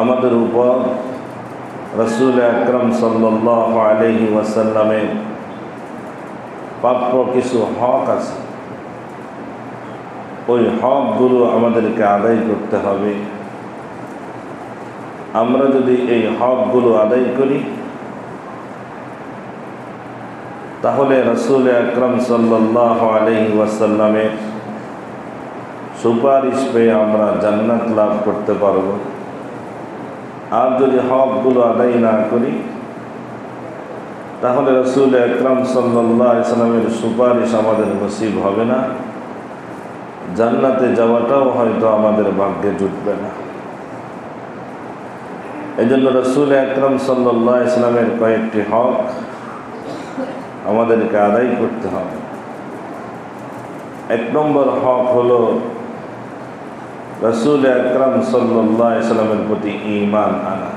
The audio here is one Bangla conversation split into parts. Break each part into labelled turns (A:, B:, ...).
A: আমাদের উপর রাসূল আকরাম সাল্লাল্লাহু আলাইহি ওয়াসাল্লামের প্রাপ্য কিছু হক আছে। ওই হকগুলো আমাদেরকে আদায় করতে হবে। আমরা যদি এই হকগুলো আদায় করি তাহলে রাসূল আকরাম সাল্লাল্লাহু আলাইহি ওয়াসাল্লামের সুপারিশ পেয়ে আমরা জান্নাত লাভ করতে পারব। আর যদি হকগুলো আদায় না করি তাহলে রাসূল আকরাম সাল্লাল্লাহু আলাইহি ওয়াসাল্লামের সুপারিশ আমাদের নসিব হবে না, জান্নাতে যাওয়াটাও হয়তো আমাদের ভাগ্যে জুটবে না। এই জন্য রাসূল আকরাম সাল্লাল্লাহু আলাইহি ওয়াসাল্লামের কয়েকটি হক আমাদেরকে আদায় করতে হবে। এক নম্বর হক হলো রাসূল আকরাম সাল্লাল্লাহু আলাইহি ওয়াসাল্লামের প্রতি ঈমান আনা,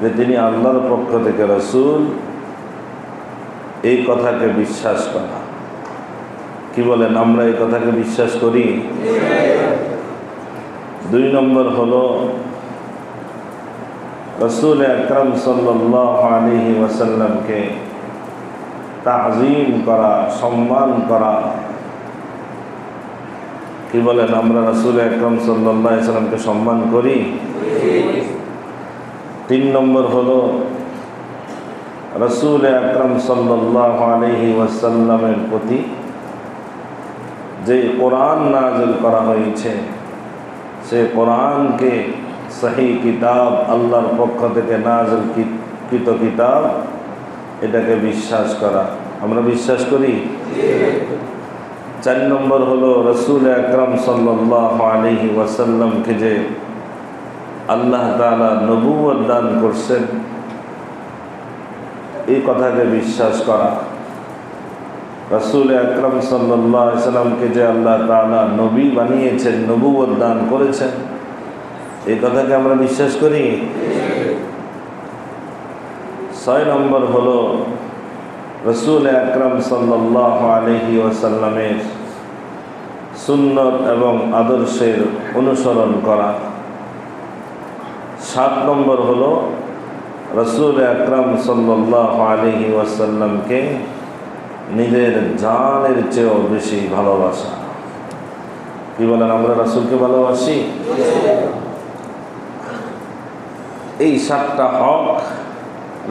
A: যে তিনি আল্লাহর পক্ষ থেকে রাসূল, এই কথাকে বিশ্বাস করা। কি বলেন, আমরা এই কথাকে বিশ্বাস করি? দুই নম্বর হলো রাসূল আকরাম সাল্লাল্লাহু আলাইহি ওয়াসাল্লামকে তাযীম করা, সম্মান করা। কি বলেন, আমরা রাসূল আকরাম সাল্লাল্লাহু আলাইহি ওয়াসাল্লামকে সম্মান করি? তিন নম্বর হলো রাসূল আকরাম সাল্লাল্লাহু আলাইহি ওয়াসাল্লামের প্রতি যে কোরআন নাযিল করা হয়েছে, সে কোরআনকে সহি কিতাব, আল্লাহর পক্ষ থেকে নাযিল কৃত কিতাব, এটাকে বিশ্বাস করা। আমরা বিশ্বাস করি? চার নম্বর হলো রাসূল আকরাম সাল্লাল্লাহু আলাইহি ওয়াসাল্লামকে যে আল্লাহ তাআলা নবুয়ত দান করছেন, এই কথাকে বিশ্বাস করা। রাসূল আকরাম সাল্লাল্লাহু আলাইহি ওয়াসাল্লামকে যে আল্লাহ তাআলা নবী বানিয়েছেন, নবুয়ত দান করেছেন, এই কথাকে আমরা বিশ্বাস করি। ছয় নম্বর হলো রাসূল আকরাম সাল্লাল্লাহু আলাইহি ওয়াসাল্লামের সুন্নত এবং আদর্শের অনুসরণ করা। সাত নম্বর হলো রাসূল আকরাম সাল্লাল্লাহু আলাইহি ওয়াসাল্লামকে নিজের জানের চেয়েও বেশি ভালোবাসা। কি বলেন, আমরা রাসূলকে ভালোবাসি? এই সাতটা হক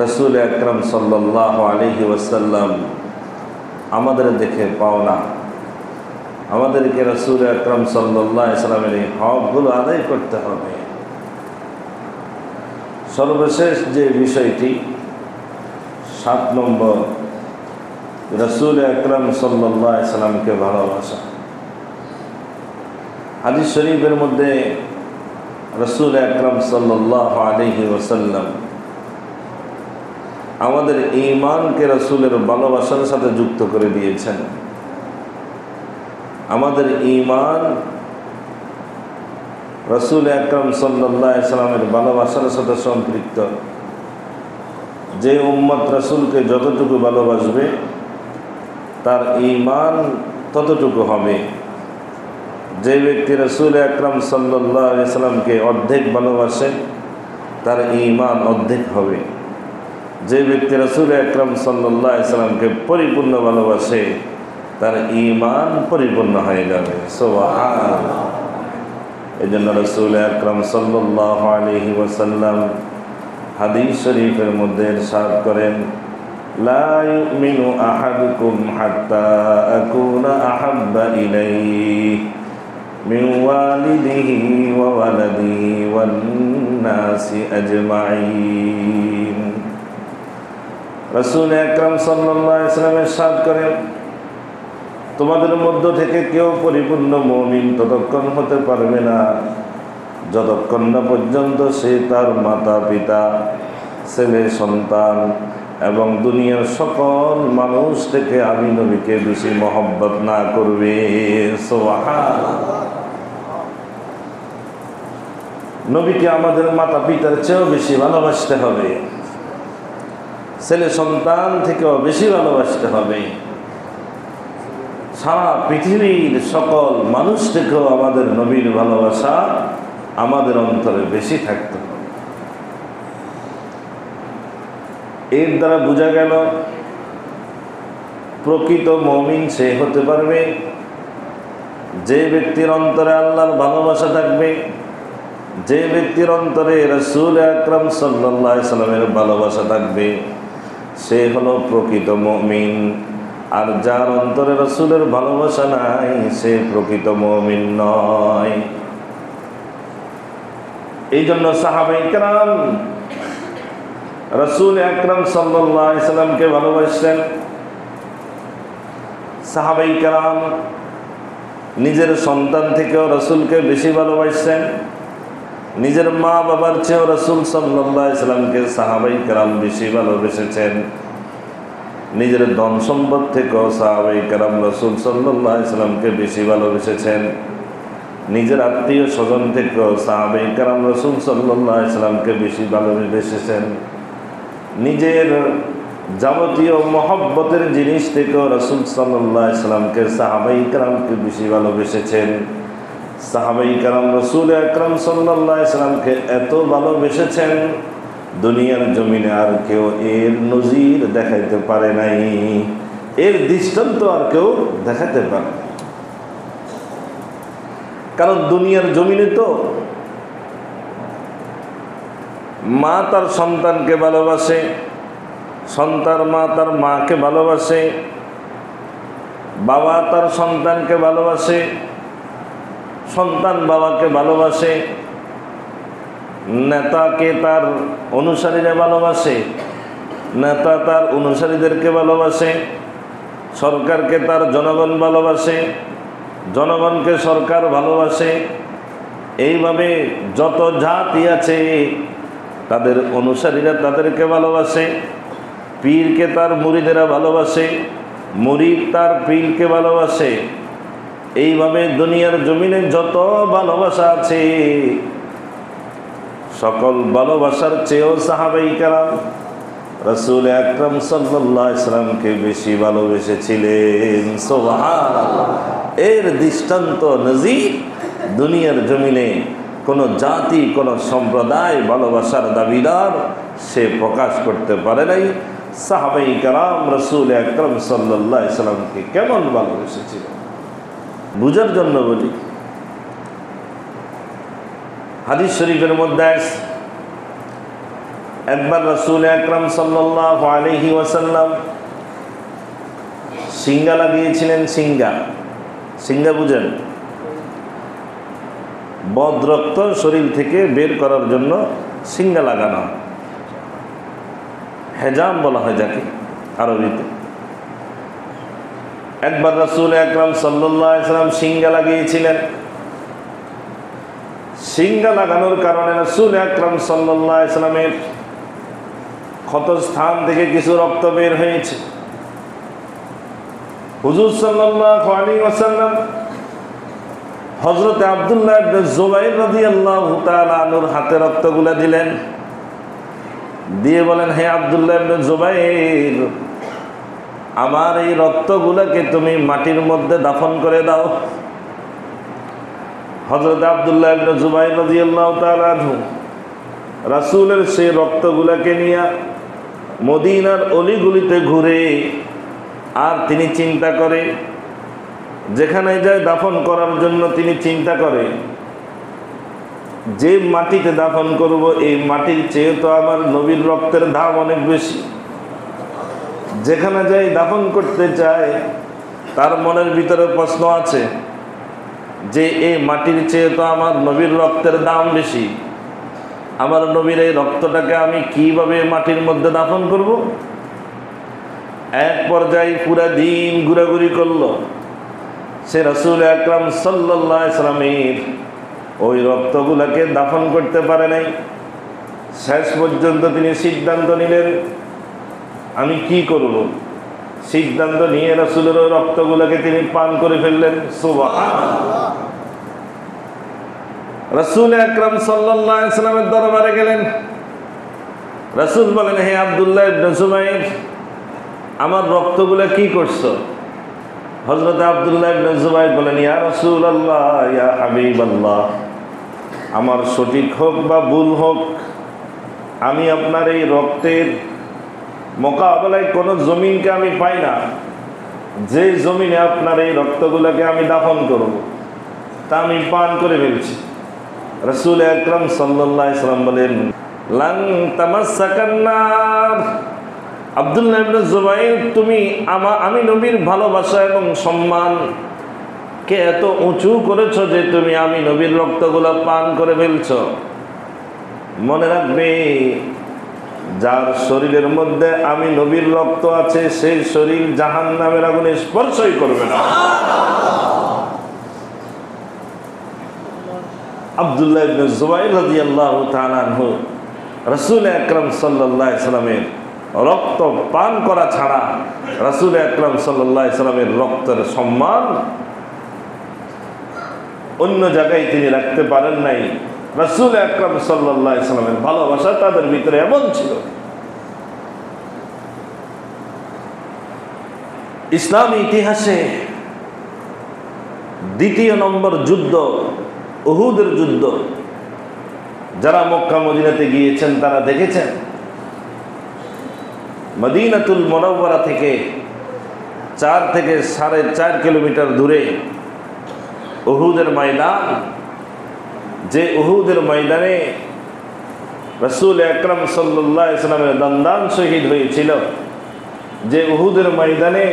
A: রাসূল আকরাম সাল্লাল্লাহু আলাইহি ওয়াসাল্লাম আমাদের দেখে পাও না। আমাদেরকে রাসূল আকরাম সাল্লাল্লাহু আলাইহি ওয়াসাল্লামের এই হকগুলো আদায় করতে হবে। সর্বশেষ যে বিষয়টি, 7 নম্বর, রাসূল আকরাম সাল্লাল্লাহু আলাইহি ওয়াসাল্লামকে ভালোবাসা। হাদিস শরীফের মধ্যে রাসূল আকরাম সাল্লাল্লাহু আলাইহি ওয়াসাল্লাম আমাদের ঈমানকে রাসূলের ভালোবাসার সাথে যুক্ত করে দিয়েছেন। আমাদের ঈমান রাসূল আকরাম সাল্লাল্লাহু আলাইহি ওয়াসাল্লামের ভালোবাসার সাথে সম্পৃক্ত। যে উম্মত রাসূলকে যতটুকু ভালোবাসবে তার ঈমান ততটুকু হবে। যে ব্যক্তি রাসূল আকরাম সাল্লাল্লাহু আলাইহি ওয়াসাল্লামকে অর্ধেক ভালোবাসে তার ঈমান অর্ধেক হবে। যে ব্যক্তি রাসূল আকরাম সাল্লাল্লাহু আলাইহি ওয়াসাল্লামকে পরিপূর্ণ ভালোবাসে তার ঈমান পরিপূর্ণ হয়ে যাবে। সুবহানাল্লাহ। এজন্য রাসূল আকরাম সাল্লাল্লাহু আলাইহি ওয়াসাল্লাম হাদিস শরীফের মধ্যে ইরশাদ করেন, লা ইউমিনু আহাদুকুম হাত্তা আকুনা আহাব্বা ইলাইহি মিন ওয়ালিদিহি ওয়া ওয়ালাদিহি ওয়ান নাসি আজমাইন। রাসূল আকরাম সাল্লাল্লাহু আলাইহি ওয়াসাল্লাম ইরশাদ করেন, তোমাদের মধ্য থেকে কেউ পরিপূর্ণ মুমিন ততক্ষণ হতে পারবে না যতক্ষণ না পর্যন্ত সে তার মাতা পিতা, ছেলে সন্তান এবং দুনিয়ার সকল মানুষ থেকে আমি নবীকে বেশি মহব্বত না করবে। সুবহানাল্লাহ। নবীকে আমাদের মাতা পিতার চেয়েও বেশি ভালোবাসতে হবে, ছেলে সন্তান থেকেও বেশি ভালোবাসতে হবে, সারা পৃথিবীর সকল মানুষ থেকেও আমাদের নবীর ভালোবাসা আমাদের অন্তরে বেশি থাকতে হবে। এর দ্বারা বোঝা গেল প্রকৃত মুমিন সে হতে পারবে যে ব্যক্তির অন্তরে আল্লাহর ভালোবাসা থাকবে, যে ব্যক্তির অন্তরে রাসূল আকরাম সাল্লাল্লাহু আলাইহি সাল্লামের ভালোবাসা থাকবে, সে হলো প্রকৃত মুমিন। আর যার অন্তরে রাসূলের ভালোবাসা নাই সে প্রকৃত মুমিন নয়। এই জন্য সাহাবায়ে কেরাম রাসূল আকরাম সাল্লাল্লাহু আলাইহি সাল্লামকে ভালোবাসতেন। সাহাবায়ে কেরাম নিজের সন্তান থেকেও রাসূলকে বেশি ভালোবাসতেন। নিজের মা বাবার চেয়েও রাসূল সাল্লাল্লাহু আলাইহি সাল্লামকে সাহাবায়ে কেরাম বেশি ভালোবেসেছেন। নিজের ধন সম্পদ থেকেও সাহাবায়ে কেরাম রাসূল সাল্লাল্লাহু আলাইহি সাল্লামকে বেশি ভালোবেসেছেন। নিজের আত্মীয় স্বজন থেকেও সাহাবায়ে কেরাম রাসূল সাল্লাল্লাহু আলাইহি সাল্লামকে বেশি ভালোবেসেছেন। নিজের যাবতীয় মহব্বতের জিনিস থেকেও রাসূল সাল্লাল্লাহু আলাইহি সাল্লামকে সাহাবায়ে কেরামকে বেশি ভালোবেসেছেন। সাহাবায়ে কেরাম রাসূল আকরাম সাল্লাল্লাহু আলাইহি সাল্লামকে এত ভালোবেসেছেন দুনিয়ার জমিনে আর কেউ এর নজির দেখাইতে পারে নাই, এর দৃষ্টান্ত আর কেউ দেখাতে পারে। কারণ দুনিয়ার জমিনে তো মা তার সন্তানকে ভালোবাসে, সন্তান মা তার মাকে ভালোবাসে, বাবা তার সন্তানকে ভালোবাসে, সন্তান বাবাকে ভালোবাসে, নেতাকে তার অনুসারীরা ভালোবাসে, নেতা তার অনুসারীদেরকে ভালোবাসে, সরকারকে তার জনগণ ভালোবাসে, জনগণকে সরকার ভালোবাসে। এইভাবে যত জাতি আছে তাদের অনুসারীরা তাদেরকে ভালোবাসে, পীরকে তার মুরিদেরা ভালোবাসে, মুরিদ তার পীরকে ভালোবাসে। এইভাবে দুনিয়ার জমিনে যত ভালোবাসা আছে সকল ভালোবাসার চেয়েও সাহাবায়ে কেরাম রাসূল আকরাম সাল্লাল্লাহু আলাইহি সাল্লামকে বেশি ভালোবেসেছিলেন। সুবহানাল্লাহ। এর দৃষ্টান্ত নজির দুনিয়ার জমিনে কোনো জাতি কোনো সম্প্রদায় ভালোবাসার দাবিদার সে প্রকাশ করতে পারে নাই। সাহাবায়ে কেরাম রাসূল আকরাম সাল্লাল্লাহু আলাইহি সাল্লামকে কেমন ভালোবেসেছিলেন বুঝার জন্য বলি। হাদিস শরীফের মধ্যে একবার রাসূল আকরাম সাল্লাল্লাহু আলাইহি ওয়াসাল্লাম সিঙ্গা লাগিয়েছিলেন। সিঙ্গা বুঝেন? বদরক্ত শরীর থেকে বের করার জন্য সিঙ্গা লাগানো, হেজাম বলা হয় যাকে আরবিতে। একবার রাসূল আকরাম সাল্লাল্লাহু আলাইহি ওয়াসাল্লাম সিঙ্গা লাগিয়েছিলেন। সিঙ্গা লাগানোর কারণে রাসূল আকরাম সাল্লাল্লাহু আলাইহি ওয়াসাল্লামের ক্ষতস্থান থেকে কিছু রক্ত বের হয়েছে। হুজুর সাল্লাল্লাহু আলাইহি ওয়াসাল্লাম হযরত আব্দুল্লাহ ইবনে জুবাইর রাদিয়াল্লাহু তাআলা আনহুর হাতে রক্তগুলো দিলেন, দিয়ে বলেন, হে আব্দুল্লাহ ইবনে জুবাইর, আমার এই রক্তগুলোকে তুমি মাটির মধ্যে দাফন করে দাও। হযরত আব্দুল্লাহ ইবনে জুবাইর রাদিয়াল্লাহু তাআলা আনহু রাসূলের সেই রক্তগুলোকে নিয়ে মদিনার অলিগুলিতে ঘুরে আর তিনি চিন্তা করে, যেখানে যায় দাফন করার জন্য তিনি চিন্তা করে যে মাটিতে দাফন করব এই মাটির চেয়ে তো আমার নবীর রক্তের দাম অনেক বেশি। যেখানে যাই দাফন করতে চায় তার মনের ভিতরে প্রশ্ন আছে যে এই মাটির চেয়ে তো আমার নবীর রক্তের দাম বেশি, আমার নবীর এই রক্তটাকে আমি কিভাবে মাটির মধ্যে দাফন করব। এক পর্যায়ে পুরা দিন ঘোরাঘুরি করলো, সে রাসূল আকরাম সাল্লাল্লাহু আলাইহি ওয়াসাল্লামের ওই রক্তগুলোকে দাফন করতে পারে নাই। শেষ পর্যন্ত তিনি সিদ্ধান্ত নিলেন আমি কি করব। সিদ্ধান্ত নিয়ে রাসূলের ওই রক্তগুলোকে তিনি পান করে ফেললেন। সুবহানাল্লাহ। রাসূল আকরাম সাল্লাল্লাহু আলাইহি ওয়াসাল্লামের দরবারে গেলেন। রাসূল বলেন, হে আব্দুল্লাহ ইবনে জুবাইর, আমার রক্তগুলো কি করছো? হযরত আব্দুল্লাহ ইবনে জুবাইর বলেন, ইয়া রাসূলুল্লাহ, ইয়া হাবিবাল্লাহ, আমার সঠিক হোক বা ভুল হোক, আমি আপনার এই রক্তের মোকাবেলায় কোনো জমিনকে আমি পাই না যে জমিনে আপনার এই রক্তগুলোকে আমি দাফন করব, তা আমি পান করে ফেলছি। রাসূল আকরাম সাল্লাল্লাহু আলাইহি ওয়াসাল্লাম বলেন, লান তামাসসাকান নার। আব্দুল্লাহ ইবনে জুবাইর, তুমি আমি নবীর ভালোবাসা এবং সম্মান কে এত উঁচু করেছো যে তুমি আমি নবীর রক্তগুলো পান করে ফেলছ। মনে রাখবে, যার শরীরের মধ্যে আমি নবীর রক্ত আছে সেই শরীর জাহান্নামের আগুনে স্পর্শই করবে না। আব্দুল্লাহ ইবনে জুবাইর রাদিয়াল্লাহু তাআলা আনহু রাসূল আকরাম সাল্লাল্লাহু আলাইহি সাল্লামের রক্ত পান করা ছাড়া রাসূল আকরাম সাল্লাল্লাহু আলাইহি সাল্লামের রক্তের সম্মান অন্য জায়গায় তিনি রাখতে পারেন নাই। রাসূল আকরাম সাল্লাল্লাহু আলাইহি সাল্লামের ভালোবাসা তাদের ভিতরে এমন ছিল। ইসলামী ইতিহাসে দ্বিতীয় নম্বর যুদ্ধ উহুদের যুদ্ধ। যারা মক্কা মদিনাতে গিয়েছেন তারা দেখেছেন, মদিনাতুল মুনাওয়ারা থেকে 4 থেকে 4.5 কিলোমিটার দূরে উহুদের ময়দান, যে উহুদের ময়দানে রাসূল আকরাম সাল্লাল্লাহু আলাইহি ওয়াসাল্লামের দন্দান শহীদ হয়েছিল, যে উহুদের ময়দানে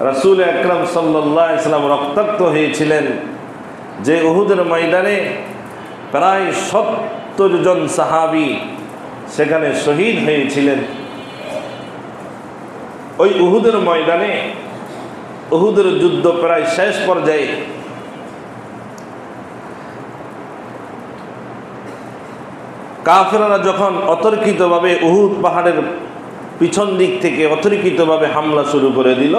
A: রাসূল আকরাম সাল্লাল্লাহু আলাইহি ওয়াসাল্লাম রক্তাক্ত হয়েছিলেন, যে উহুদের ময়দানে প্রায় 70 জন সাহাবী সেখানে শহীদ হয়েছিলেন। ওই উহুদের ময়দানে উহুদের যুদ্ধ প্রায় শেষ পর্যায়ে কাফেররা যখন অতর্কিতভাবে উহুদ পাহাড়ের পিছন দিক থেকে অতর্কিতভাবে হামলা শুরু করে দিল,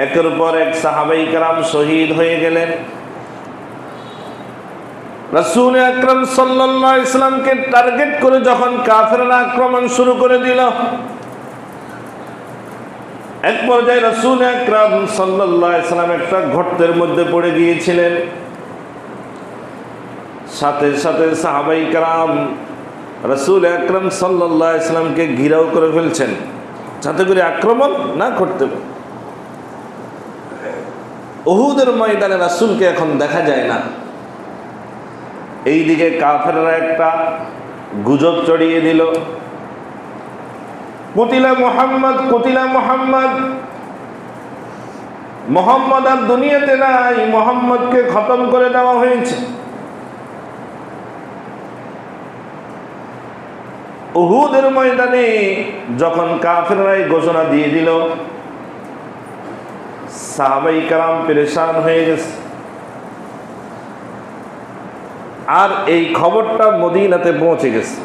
A: একের পর এক সাহাবায়ে কেরাম শহীদ হয়ে গেলেন। রাসূল আকরাম সাল্লাল্লাহু আলাইহি ওয়াসাল্লামকে টার্গেট করে যখন কাফেররা আক্রমণ শুরু করে দিল, এক পর্যায়ে রাসূল আকরাম সাল্লাল্লাহু আলাইহি ওয়াসাল্লাম একটা গর্তের মধ্যে পড়ে গিয়েছিলেন। সাথে সাথে সাহাবায়ে কেরাম রাসূল আকরাম সাল্লাল্লাহু আলাইহি ওয়াসাল্লামকে ঘিরাও করে ফেলছেন যাতে করে আক্রমণ না করতে পারে। উহুদের ময়দানে রাসূলকে এখন দেখা যায় না। এইদিকে কাফেররা একটা গুজব ছড়িয়ে দিল, কুতিলা মুহাম্মদ, কুতিলা মুহাম্মদ, মুহাম্মদ আর দুনিয়াতে নাই, মুহাম্মদকে খতম করে দেওয়া হয়েছে। উহুদের ময়দানে যখন কাফেররা ঘোষণা দিয়ে দিল, সাহাবায়ে কেরাম পেরেশান হয়ে গেছে। আর এই খবরটা মদিনাতে পৌঁছে গেছে।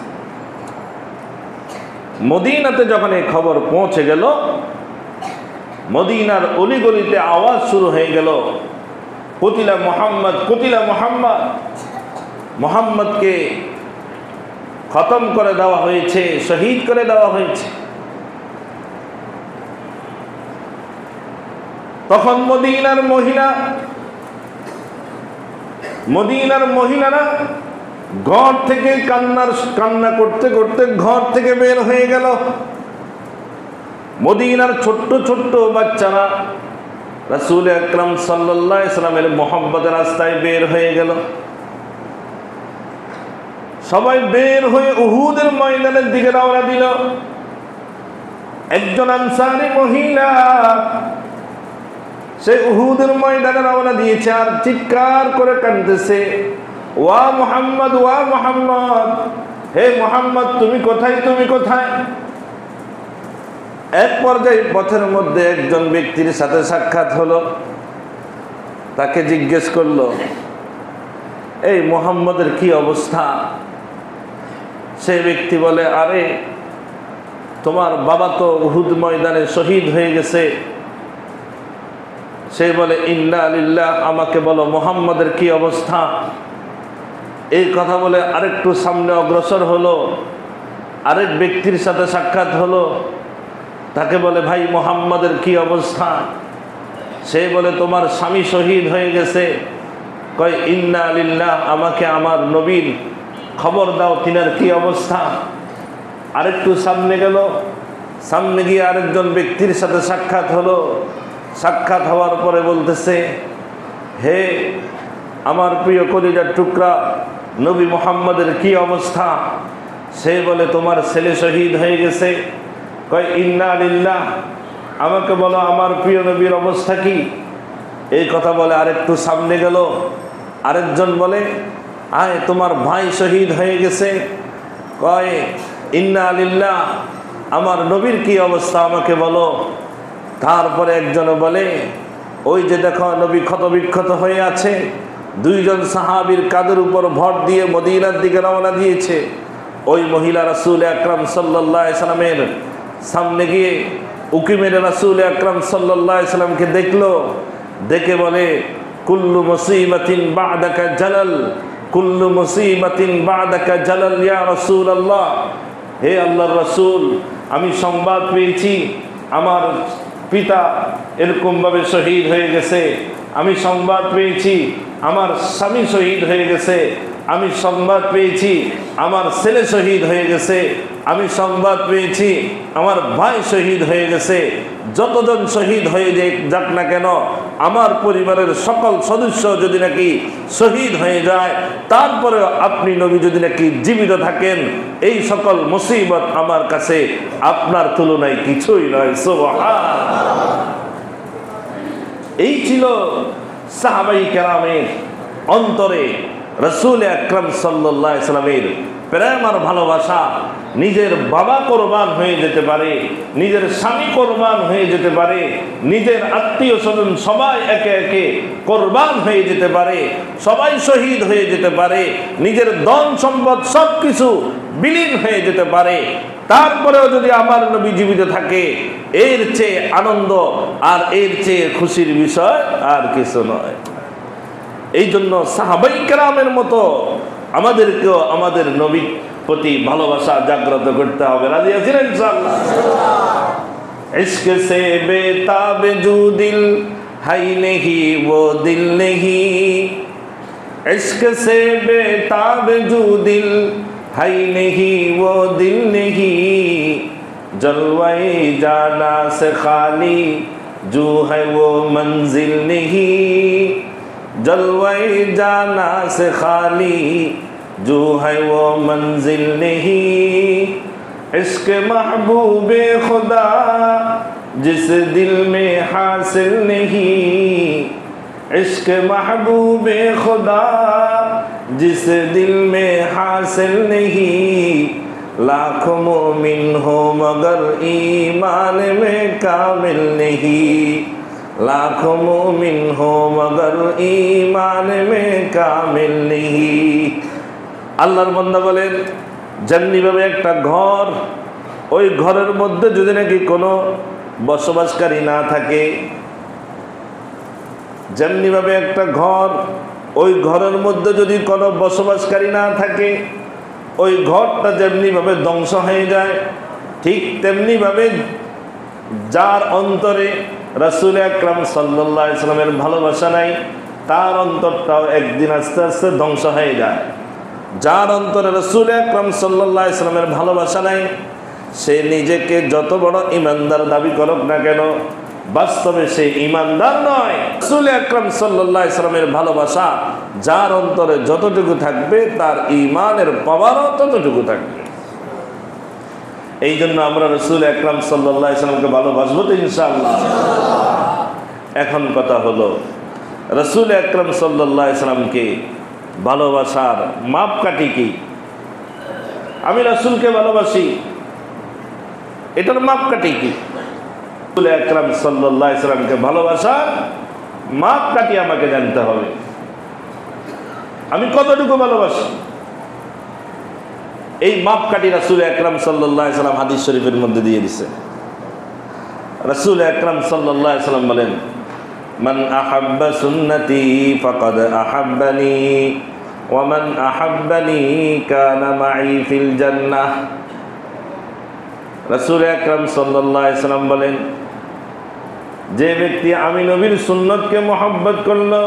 A: মদিনাতে যখন এই খবর পৌঁছে গেল, মদিনার অলিগলিতে আওয়াজ শুরু হয়ে গেল, কুতিলা মুহাম্মদ, কুতিলা মুহাম্মদ, মুহাম্মদকে খতম করে দেওয়া হয়েছে, শহীদ করে দেওয়া হয়েছে। তখন মদিনার মহিলারা ঘর থেকে কান্না করতে করতে ঘর থেকে বের হয়ে গেল। মদিনার ছোট্ট ছোট্ট বাচ্চারা রাসূল আকরাম সাল্লাল্লাহু আলাইহি ওয়াসাল্লামের মুহাব্বতের রাস্তায় বের হয়ে গেল। সবাই বের হয়ে উহুদের ময়দানের দিকে রওনা দিল। একজন আনসারী মহিলা সে উহুদের ময়দানে রওনা দিয়েছে আর চিৎকার করে কাঁদতেছে, ওয়া মুহাম্মদ, ওয়া মুহাম্মদ, হে মুহাম্মদ তুমি কোথায়, তুমি কোথায়? এক পর্যায়ে পথের মধ্যে একজন ব্যক্তির সাথে সাক্ষাৎ হলো। তাকে জিজ্ঞেস করলো, এই মুহাম্মদের কি অবস্থা? সেই ব্যক্তি বলে, আরে তোমার বাবা তো উহুদ ময়দানে শহীদ হয়ে গেছে। সে বলে, ইন্না লিল্লাহ, আমাকে বলো মুহাম্মদের কি অবস্থা? এই কথা বলে আরেকটু সামনে অগ্রসর হলো, আরেক ব্যক্তির সাথে সাক্ষাৎ হলো। তাকে বলে, ভাই মুহাম্মদের কি অবস্থা? সে বলে, তোমার স্বামী শহীদ হয়ে গেছে। কয় ইন্না লিল্লাহ, আমাকে আমার নবীর খবর দাও তিনার কি অবস্থা। আরেকটু সামনে গেল, সামনে গিয়ে আরেকজন ব্যক্তির সাথে সাক্ষাৎ হলো। সাক্ষাৎ হওয়ার পরে বলতেছে, হে আমার প্রিয় কলিজার টুকরা নবী মুহাম্মদের কি অবস্থা। সে বলে তোমার ছেলে শহীদ হয়ে গেছে। কয় ইন্না লিল্লাহ, আমাকে বলো আমার প্রিয় নবীর অবস্থা কি। এই কথা বলে আরেকটু সামনে গেল, আরেকজন বলে আয় তোমার ভাই শহীদ হয়ে গেছে। কয় ইন্না লিল্লাহ, আমার নবীর কি অবস্থা আমাকে বলো। তারপরে একজন বলে ওই যে দেখো নবী ক্ষতবিক্ষত হয়ে আছে, দুইজন সাহাবীর কাঁধের উপর ভর দিয়ে মদিনার দিকে রওনা দিয়েছে। ওই মহিলা রাসূল আকরাম সাল্লাল্লাহু আলাইহি সাল্লামের সামনে গিয়ে উকি মেরে রাসূল আকরাম সাল্লাল্লাহু আলাইহি সাল্লামকে দেখলো, দেখে বলে কুল্লু মুসিবাতিন বা'দাকা জালাল, কুল্লু মুসিবাতিন বা'দাকা জালাল ইয়া রাসূলুল্লাহ। হে আল্লাহর রাসূল, আমি সংবাদ পেয়েছি আমার পিতা এরকমভাবে শহীদ হয়ে গেছে। আমি সংবাদ পেয়েছি আমার স্বামী শহীদ হয়ে গেছে। আমি সংবাদ পেয়েছি আমার ছেলে শহীদ হয়ে গেছে। আমি সংবাদ পেয়েছি আমার ভাই শহীদ হয়ে গেছে। যতজন শহীদ হয়ে যাক না কেন, আমার পরিবারের সকল সদস্য যদি নাকি শহীদ হয়ে যায়, তারপরে আপনি নবী যদি নাকি জীবিত থাকেন, এই সকল মুসিবত আমার কাছে আপনার তুলনায় কিছুই নয়। সুবহানাল্লাহ। এই ছিল সাহাবাই কেরামের অন্তরে রাসূল আকরাম সাল্লাল্লাহু আলাইহি সাল্লামের প্রেম আর ভালোবাসা। নিজের বাবা কোরবান হয়ে যেতে পারে, নিজের স্বামী কোরবান হয়ে যেতে পারে, নিজের আত্মীয় স্বজন সবাই একে একে কোরবান হয়ে যেতে পারে, সবাই শহীদ হয়ে যেতে পারে, নিজের ধন সম্পদ সব কিছু বিলীন হয়ে যেতে পারে, তারপরেও যদি আমার নবী জীবিত থাকে, এর চেয়ে আনন্দ আর এর চেয়ে খুশির বিষয় আর কিছু নয়। এই জন্য সাহাবাই কেরামের মতো আমাদেরকেও আমাদের নবীর প্রতি ভালোবাসা জাগ্রত করতে হবে। রাজি আছেন ইনশাআল্লাহ? ইশক সে বেতাব জু দিল হাই নেহি वो दिल नहीं, इश्क से बेताब जू दिल हाई नहीं वो दिल नहीं, जलवाए जाना से खाली जो है वो मंजिल नहीं, जलवाए जाना से खाली जो है वो मंजिल नहीं, इश्क महबूबे खुदा जिस दिल में हासिल नहीं, इश्क महबूबे खुदा जिस दिल में हासिल नहीं, लाखों मोमिन हो मगर ईमान में कामिल नहीं, लाखों मोमिन हो मगर ईमान में कामिल नहीं। আল্লাহর বান্দা বলেন যেমনিভাবে একটা ঘর, ওই ঘরের মধ্যে যদি নাকি কোনো বসবাসকারী না থাকে, যেমনিভাবে একটা ঘর, ওই ঘরের মধ্যে যদি কোনো বসবাসকারী না থাকে, ওই ঘরটা যেমনিভাবে ধ্বংস হয়ে যায়, ঠিক তেমনিভাবে যার অন্তরে রাসূল আকরাম সাল্লাল্লাহু আলাইহি সাল্লামের ভালোবাসা নাই, তার অন্তরটাও একদিন আস্তে আস্তে ধ্বংস হয়ে যায়। যার অন্তরে রাসূল আকরাম সাল্লাল্লাহু আলাইহি সাল্লামের ভালোবাসা নাই, সে নিজেকে যত বড় ঈমানদার দাবি করুক না কেন, বাস্তবে সে ঈমানদার নয়। রাসূল আকরাম সাল্লাল্লাহু আলাইহি সাল্লামের ভালোবাসা যার অন্তরে যতটুকু থাকবে, তার ঈমানের পাওয়ারও ততটুকু থাকবে। এই জন্য আমরা রাসূল আকরাম সাল্লাল্লাহু আলাইহি সাল্লামকে ভালোবাসবো তো ইনশাআল্লাহ। এখন কথা হলো রাসূল আকরাম সাল্লাল্লাহু আলাইহি সাল্লামকে ভালোবাসার মাপকাঠি কি? আমি রাসূলকে ভালোবাসি, এটার মাপকাঠি কি? রাসূল আকরাম সাল্লাল্লাহু আলাইহি সাল্লামকে ভালোবাসার মাপকাঠি আমাকে জানতে হবে। আমি কতটুকু ভালোবাসি, এই মাপকাঠি রাসূল আকরাম সাল্লাল্লাহু আলাইহি সাল্লাম হাদিস শরীফের মধ্যে দিয়ে দিয়েছে। রাসূল আকরাম সাল্লাল্লাহু আলাইহি সাল্লাম বলেন, মান আহাব্বা সুন্নতি ফাকাদ আহাব্বানি ওয়া মান আহাব্বানি কানা মাই ফিল জান্নাহ। রাসূল আকরাম সাল্লাল্লাহু আলাইহি সাল্লাম বলেন, যে ব্যক্তি আমি নবীর সুন্নতকে মহব্বত করলো,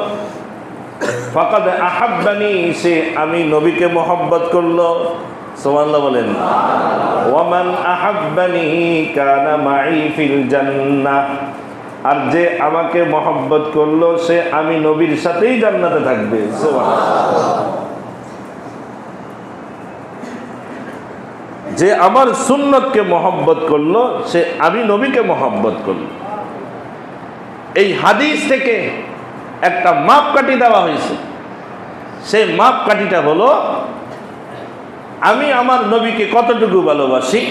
A: ফাকাদ আহাব্বানি, সে আমি নবীকে মহব্বত করলো। সুবহানাল্লাহ বলেন। ওয়া মান আহাব্বানি কানা মাই ফিল জান্নাহ, আর যে আমাকে মহব্বত করলো সে আমি নবীর সাথেই জান্নাতে থাকবে। সুবহানাল্লাহ। যে আমার সুন্নতকে মহব্বত করলো সে আমি নবীকে মহব্বত করলো। এই হাদিস থেকে একটা মাপকাঠি দেওয়া হয়েছে। সেই মাপকাঠিটা হলো আমি আমার নবীকে কতটুকু ভালোবাসি,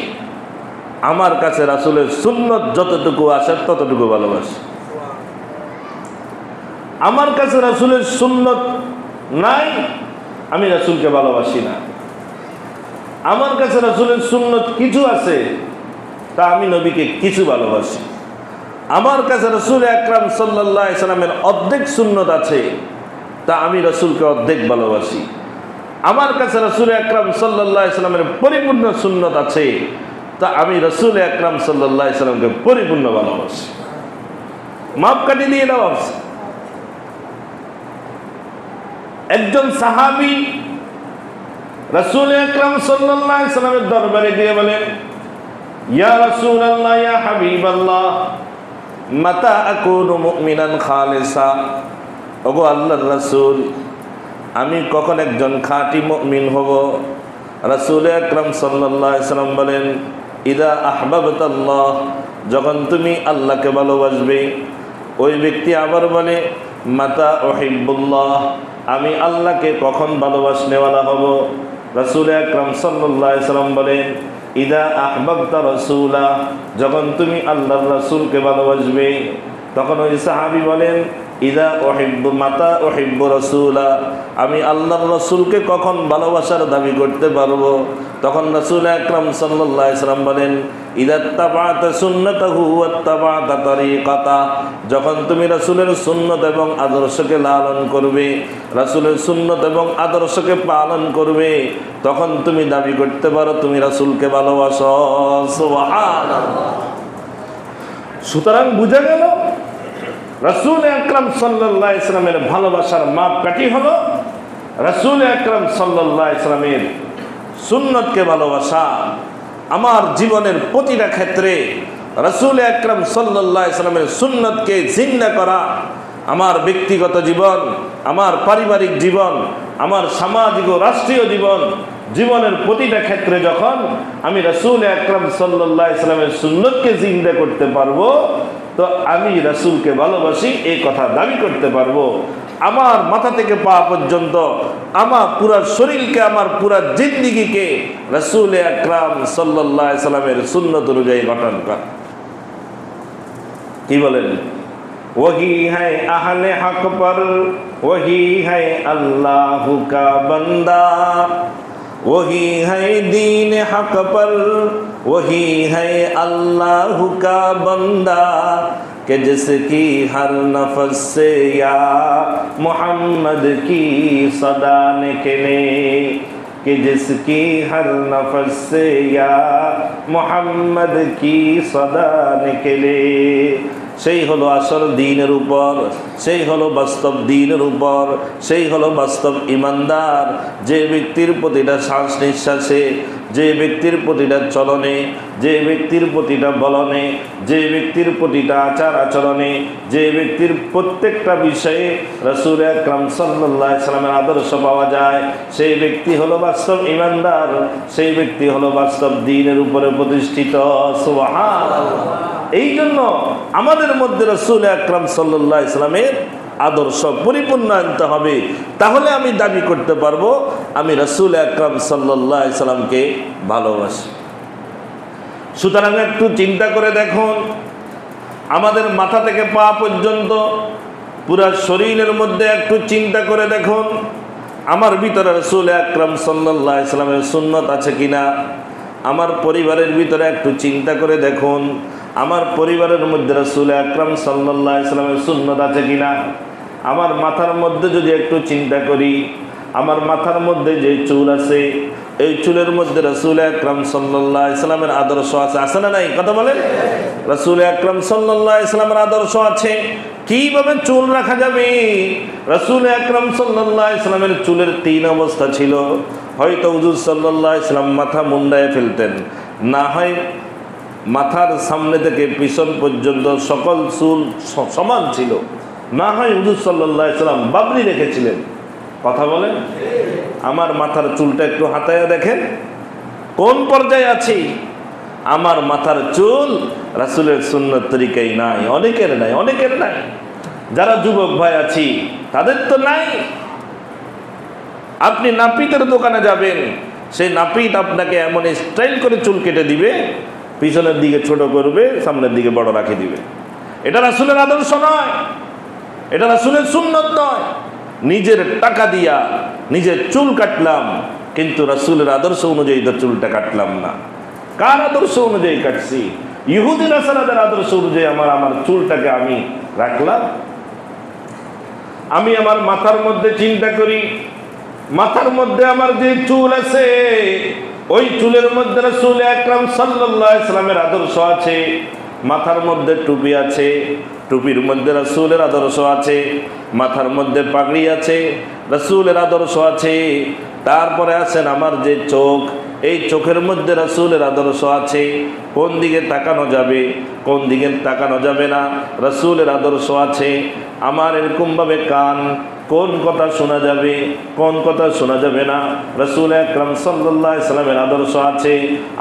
A: আমার কাছে রাসূলের সুন্নত যতটুকু আসে ততটুকু ভালোবাসি। আমার কাছে রাসূলের সুন্নত নাই, আমি রাসূলকে ভালোবাসি না। আমার কাছে রাসূলের সুন্নত কিছু আছে, তা আমি নবীকে কিছু ভালোবাসি। আমার কাছে রাসূল আকরাম সাল্লাল্লাহু আলাইহি সাল্লামের অর্ধেক সুন্নত আছে, তা আমি রাসূলকে অর্ধেক ভালোবাসি। আমার কাছে রাসূল আকরাম সাল্লাল্লাহু আলাইহি সাল্লামের পরিপূর্ণ সুন্নত আছে, তা আমি রাসূল আকরাম সাল্লাল্লাহু আলাইহি সাল্লামকে পরিপূর্ণ ভালোবাসি। মাপকাঠি দিয়ে দেওয়া হচ্ছে। একজন সাহাবী রাসূল আকরাম সাল্লাল্লাহু আলাইহি সাল্লামের দরবারে গিয়ে বলেন, ইয়া রাসূলুল্লাহ, ইয়া হাবিবাল্লাহ, মাতা আকুনু মুমিনান খালিসা। ওগো আল্লাহর রাসূল, আমি কখন একজন খাঁটি মুমিন হব? রাসূল আকরাম সাল্লাল্লাহু আলাইহি সাল্লাম বলেন, ইদা আহবাবতাল্লাহ, যখন তুমি আল্লাহকে ভালোবাসবে। ওই ব্যক্তি আবার বলে, মাতা উহিব্বুল্লাহ, আমি আল্লাহকে কখন ভালোবাসনেওয়ালা হব? রাসূল আকরাম সাল্লাল্লাহু আলাইহি সাল্লাম বলেন, ইদা আহবাবতা রাসূলা, যখন তুমি আল্লাহর রাসূলকে ভালোবাসবে। তখন ওই সাহাবী বলেন, ইদা উহিব্বু মাতা উহিব্বু রাসূলা, আমি আল্লাহর রাসূলকে কখন ভালোবাসার দাবি করতে পারবো? তখন রাসূল আকরাম সাল্লাল্লাহু আলাইহি সাল্লাম বলেন, ইদা তাবাতা সুন্নাতাহু ওয়া তাবাতা তরিকাতা, যখন তুমি রাসূলের সুন্নত এবং আদর্শকে লালন করবে, রাসূলের সুন্নত এবং আদর্শকে পালন করবে, তখন তুমি দাবি করতে পারো তুমি রাসূলকে ভালোবাসো। সুবহানাল্লাহ। সুতরাং বুঝা গেল রাসূল আকরাম সাল্লাল্লাহু আলাইহি সাল্লামের ভালোবাসার মাপকাঠি হলো রাসূল আকরাম সাল্লাল্লাহু আলাইহি সাল্লামের সুন্নতকে ভালোবাসা। আমার জীবনের প্রতিটা ক্ষেত্রে রাসূল আকরাম সাল্লাল্লাহু আলাইহি সাল্লামের সুন্নতকে জিন্দা করা, আমার ব্যক্তিগত জীবন, আমার পারিবারিক জীবন, আমার সামাজিক ও রাষ্ট্রীয় জীবন, জীবনের প্রতিটা ক্ষেত্রে যখন আমি রাসূল আকরাম সাল্লাল্লাহু আলাইহি সাল্লামের সুন্নতকে জিন্দা করতে পারবো, তো আমি রাসূলকে ভালোবাসি এই কথা দাবি করতে পারবো। আমার মাথা থেকে পা পর্যন্ত আমার পুরা শরীরকে, আমার পুরা জিন্দেগিকে রাসূল আকরাম সাল্লাল্লাহু আলাইহি সাল্লামের সুন্নত অনুযায়ী গঠন কর। কি বলেন? वही है अहले हक पर, वही है अल्लाह का बंदा, वही है दीन हक पर, वही है अल्लाह का बंदा, कि जिसकी हर नफ्स से या मोहम्मद की सदा निकले, कि जिसकी हर नफ्स से या मोहम्मद की सदा निकले। সেই হলো আসল দ্বীনের উপর, সেই হলো বাস্তব দ্বীনের উপর, সেই হলো বাস্তব ইমানদার। যে ব্যক্তির প্রতিটা শ্বাস নিঃশ্বাসে, যে ব্যক্তির প্রতিটা চলনে, যে ব্যক্তির প্রতিটা বলনে, যে ব্যক্তির প্রতিটা আচার আচরণে, যে ব্যক্তির প্রত্যেকটা বিষয়ে রাসূল আকরাম সাল্লাল্লাহু আলাইহি সাল্লামের আদর্শ পাওয়া যায়, সেই ব্যক্তি হলো বাস্তব ইমানদার, সেই ব্যক্তি হলো বাস্তব দ্বীনের উপরে প্রতিষ্ঠিত। সুবহানাল্লাহ। এই জন্য আমাদের মধ্যে রাসূল আকরাম সাল্লাল্লাহু আলাইহি সাল্লামের আদর্শ পরিপূর্ণ আনতে হবে, তাহলে আমি দাবি করতে পারবো আমি রাসূল আকরাম সাল্লাল্লাহু আলাইহি সাল্লামকে ভালোবাসি। সুতরাং একটু চিন্তা করে দেখুন, আমাদের মাথা থেকে পা পর্যন্ত পুরা শরীরের মধ্যে একটু চিন্তা করে দেখুন, আমার ভিতরে রাসূল আকরাম সাল্লাল্লাহু আলাইহি সাল্লামের সুন্নত আছে কিনা। আমার পরিবারের ভিতরে একটু চিন্তা করে দেখুন, আমার পরিবারের মধ্যে রাসূল আকরাম সাল্লাল্লাহু আলাইহি সাল্লামের সুন্নত আছে কিনা। আমার মাথার মধ্যে যদি একটু চিন্তা করি, আমার মাথার মধ্যে যে চুল আছে এই চুলের মধ্যে রাসূল আকরাম সাল্লাল্লাহু আলাইহি সাল্লামের আদর্শ আছে, আছে না নাই? কথা বলেন। রাসূল আকরাম সাল্লাল্লাহু আলাইহি সাল্লামের আদর্শ আছে। কিভাবে চুল রাখা যাবে? রাসূল আকরাম সাল্লাল্লাহু আলাইহি সাল্লামের চুলের তিন অবস্থা ছিল। হয়তো হুজুর সাল্লাল্লাহু আলাইহি সাল্লাম মাথা মুন্ডায় ফেলতেন, না হয় মাথার সামনে থেকে পিছন পর্যন্ত সকল চুল সমান ছিল, না হয় হুজুর সাল্লাল্লাহু আলাইহি সাল্লাম বাবরি রেখেছিলেন। কথা বলেন। আমার মাথার চুলটা একটু হাতায়া দেখেন কোন পর্যায়ে আছি। আমার মাথার চুল রাসূলের সুন্নাত তরিকায় নাই, অনেকের নাই, অনেকের নাই। যারা যুবক ভাই আছি তাদের তো নাই। আপনি নাপিতের দোকানে যাবেন, সেই নাপিত আপনাকে এমন স্টাইল করে চুল কেটে দিবে, পিছনের দিকে ছোট করবে, সামনের দিকে বড় রাখে দিবে। এটা রাসূলের আদর্শ নয়, এটা রাসূলের সুন্নাত নয়। নিজের টাকা দিয়া নিজের চুল কাটলাম, কিন্তু রাসূলের আদর্শ অনুযায়ী তো চুলটা কাটলাম না। কার আদর্শ অনুযায়ী কাটছি? ইহুদি নাসারাদের আদর্শ অনুযায়ী আমার চুলটাকে আমি রাখলাম। আমি আমার মাথার মধ্যে চিন্তা করি, মাথার মধ্যে আমার যে চুল আছে ওই চুলের মধ্যে রাসূল আকরাম সাল্লাল্লাহু আলাইহি সাল্লামের আদর্শ আছে। মাথার মধ্যে টুপি আছে, টুপির মধ্যে রাসূলের আদর্শ আছে। মাথার মধ্যে পাগড়ি আছে, রাসূলের আদর্শ আছে। তারপরে আছেন আমার যে চোখ, এই চোখের মধ্যে রাসূলের আদর্শ আছে। কোন দিকে তাকানো যাবে, কোন দিকে তাকানো যাবে না, রাসূলের আদর্শ আছে। আমার এরকমভাবে কান, কোন কথা শোনা যাবে, কোন কথা শোনা যাবে না, রাসূল আকরাম সাল্লাল্লাহু আলাইহি সাল্লামের আদর্শ আছে।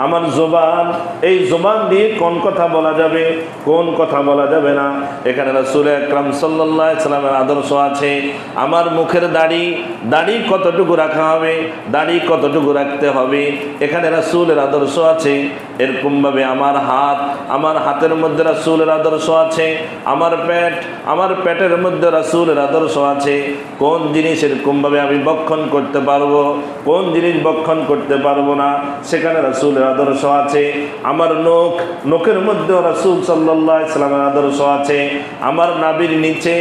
A: আমার জবান, এই জবান দিয়ে কোন কথা বলা যাবে, কোন কথা বলা যাবে না, এখানে রাসূল আকরাম সাল্লাল্লাহু আলাইহি সাল্লামের আদর্শ আছে। আমার মুখের দাড়ি, দাড়ি কতটুকু রাখা হবে, দাড়ি কতটুকু রাখতে হবে, এখানে রাসূলের আদর্শ আছে। এরকমভাবে আমার হাত, আমার হাতের মধ্যে রাসূলের আদর্শ আছে। আমার পেট, আমার পেটের মধ্যে রাসূলের আদর্শ আছে। কোন জিনিস এরকমভাবে আমি বক্ষণ করতে পারবো, কোন জিনিস বক্ষণ করতে পারবো না, সেখানে রাসূলের আদর্শ আছে। আমার নখ, নখের মধ্যেও রাসূল সাল্লাল্লাহু আলাইহি সাল্লামের আদর্শ আছে। আমার নাভির নিচে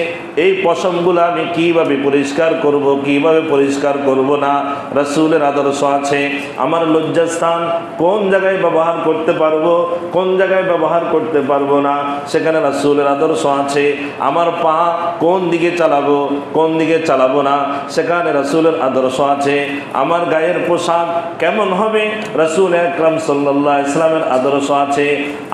A: এই পশমগুলো আমি কিভাবে পরিষ্কার করব, কিভাবে পরিষ্কার করব না, রাসূলের আদর্শ আছে। আমার লজ্জাস্থান কোন জায়গায় ব্যবহার করতে পারবো, কোন জায়গায় ব্যবহার করতে পারবো না, সেখানে রাসূলের আদর্শ আছে। আমার পা কোন দিকে চালাবো, কোন দিকে চালাবো না, সেখানে রাসূলের আদর্শ আছে। আমার গায়ের পোশাক কেমন হবে, রাসূল আকরাম সাল্লাল্লাহু আলাইহি সাল্লামের আদর্শ আছে।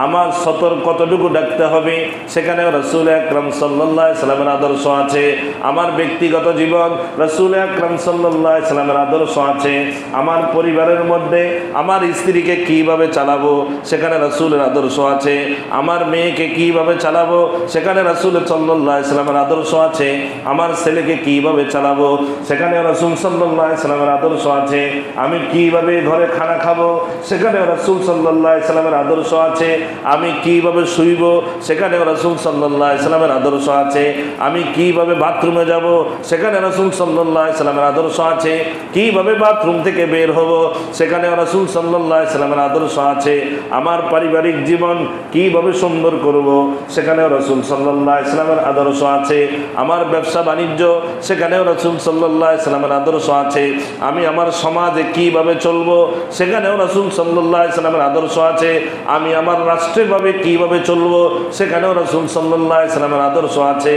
A: আমার সতর কতটুকু ডাকতে হবে, সেখানে রাসূল আকরাম সাল্লাল্লাহু আলাইহি সাল্লামের আদর্শ আছে। আমার ব্যক্তিগত জীবন, রাসূল আকরাম সাল্লাল্লাহু আলাইহি সাল্লামের আদর্শ আছে। আমার পরিবারের মধ্যে আমার স্ত্রীকে কিভাবে চালাবো, সেখানে রাসূলের আদর্শ আছে। আমার মেয়েকে কিভাবে চালাবো, সেখানে রাসূল সাল্লাল্লাহু আলাইহি সাল্লামের আদর্শ আছে। আমার ছেলেকে কিভাবে চালাবো, সেখানে রাসূল সাল্লাল্লাহু আলাইহি সাল্লামের আদর্শ আছে। আমি কিভাবে ঘরে খানা খাবো, সেখানে রাসূল সাল্লাল্লাহু আলাইহি সাল্লামের আদর্শ আছে। আমি কিভাবে শুইব, সেখানে রাসূল সাল্লাল্লাহু আলাইহি সাল্লামের আদর্শ আছে। আমি কিভাবে বাথরুমে যাব, সেখানে রাসূল সাল্লাল্লাহু আলাইহি সাল্লামের আদর্শ আছে। কিভাবে বাথরুম থেকে বের হব, সেখানে রাসূল সাল্লাল্লাহু আলাইহি সাল্লামের আদর্শ আছে। আমার পারিবারিক জীবন কিভাবে সুন্দর করব, সেখানে রাসূল সাল্লাল্লাহু আলাইহি সাল্লামের আদর্শ আছে। আমার ব্যবসা বাণিজ্য, সেখানেও রাসূল সাল্লাল্লাহু আলাইহি সাল্লামের আদর্শ আছে। আমি আমার সমাজে কিভাবে চলবো, সেখানেও রাসূল সাল্লাল্লাহু আলাইহি সাল্লামের আদর্শ আছে। আমি আমার রাষ্ট্রীয়ভাবে কিভাবে চলবো, সেখানেও রাসূল সাল্লাল্লাহু আলাইহি সাল্লামের আদর্শ আছে।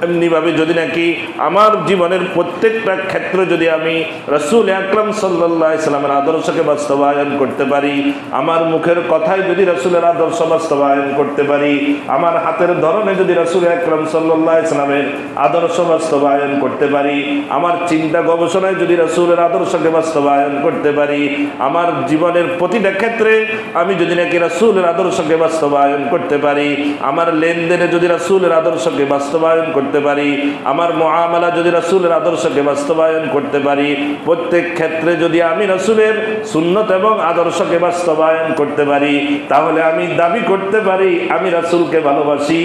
A: এমনিভাবে যদি নাকি আমার জীবনের প্রত্যেকটা ক্ষেত্রে যদি আমি রাসূল আকরাম সাল্লাল্লাহু আলাইহি সাল্লামের আদর্শকে বাস্তবায়ন করতে পারি, আমার মুখের কথায় যদি রাসূলের আদর্শ বাস্তবায়ন করতে পারি, আমার হাতের ধরনে যদি রাসূল আকরাম সাল্লাল্লাহু আলাইহি সাল্লামের আদর্শ বাস্তবায়ন করতে পারি, আমার চিন্তা গবেষণায় যদি রাসূলের আদর্শকে বাস্তবায়ন করতে পারি, আমার জীবনের প্রতিটা ক্ষেত্রে আমি যদি নাকি রাসূলের আদর্শকে বাস্তবায়ন করতে পারি, আমার লেনদেনে যদি রাসূলের আদর্শকে বাস্তবায়ন করতে পারি, আমার মুআমালা যদি রাসূলের আদর্শকে বাস্তবায়ন করতে পারি, প্রত্যেক ক্ষেত্রে যদি আমি রাসূলের সুন্নত এবং আদর্শকে বাস্তবায়ন করতে পারি, তাহলে আমি দাবি করতে পারি আমি রাসূলকে ভালোবাসি।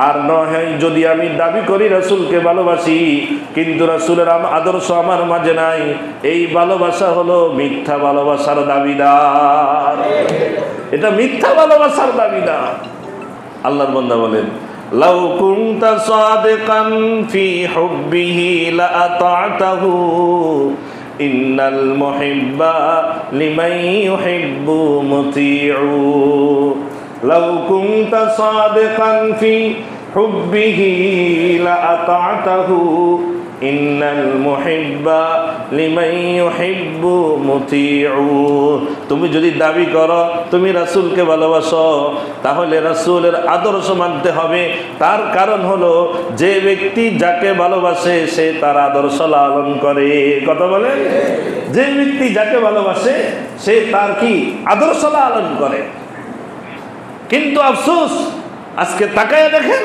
A: আর নয় যদি আমি দাবি করি রাসূলকে ভালোবাসি কিন্তু রাসূলের আদর্শ আমার মাঝে নাই, এই ভালোবাসা হলো মিথ্যা ভালোবাসার দাবিদার। এটা মিথ্যা ভালোবাসার দাবিদার। আল্লাহর বান্দা বলেন লাউ কুনতা সাদিকান ফি হুব্বিহি লাআতা'তাহু ইন্নাল মুহিব্বা লিমান ইউহিব্বু মুতি'উ লাউ কুনতা সাদিকান ফি হুব্বিহি লাআতা'তাহু ইন্নাল মুহিব্বা লিমান ইউহিব্বু মুতি'উ তুমি যদি দাবি করো তুমি রাসূলকে ভালোবাসো তাহলে রাসূলের আদর্শ মানতে হবে। তার কারণ হলো যে ব্যক্তি যাকে ভালোবাসে সে তার আদর্শ লালন করে। কথা বলেন, যে ব্যক্তি যাকে ভালোবাসে সে তার কি আদর্শ লালন করে। কিন্তু আফসোস আজকে তাকায় দেখেন,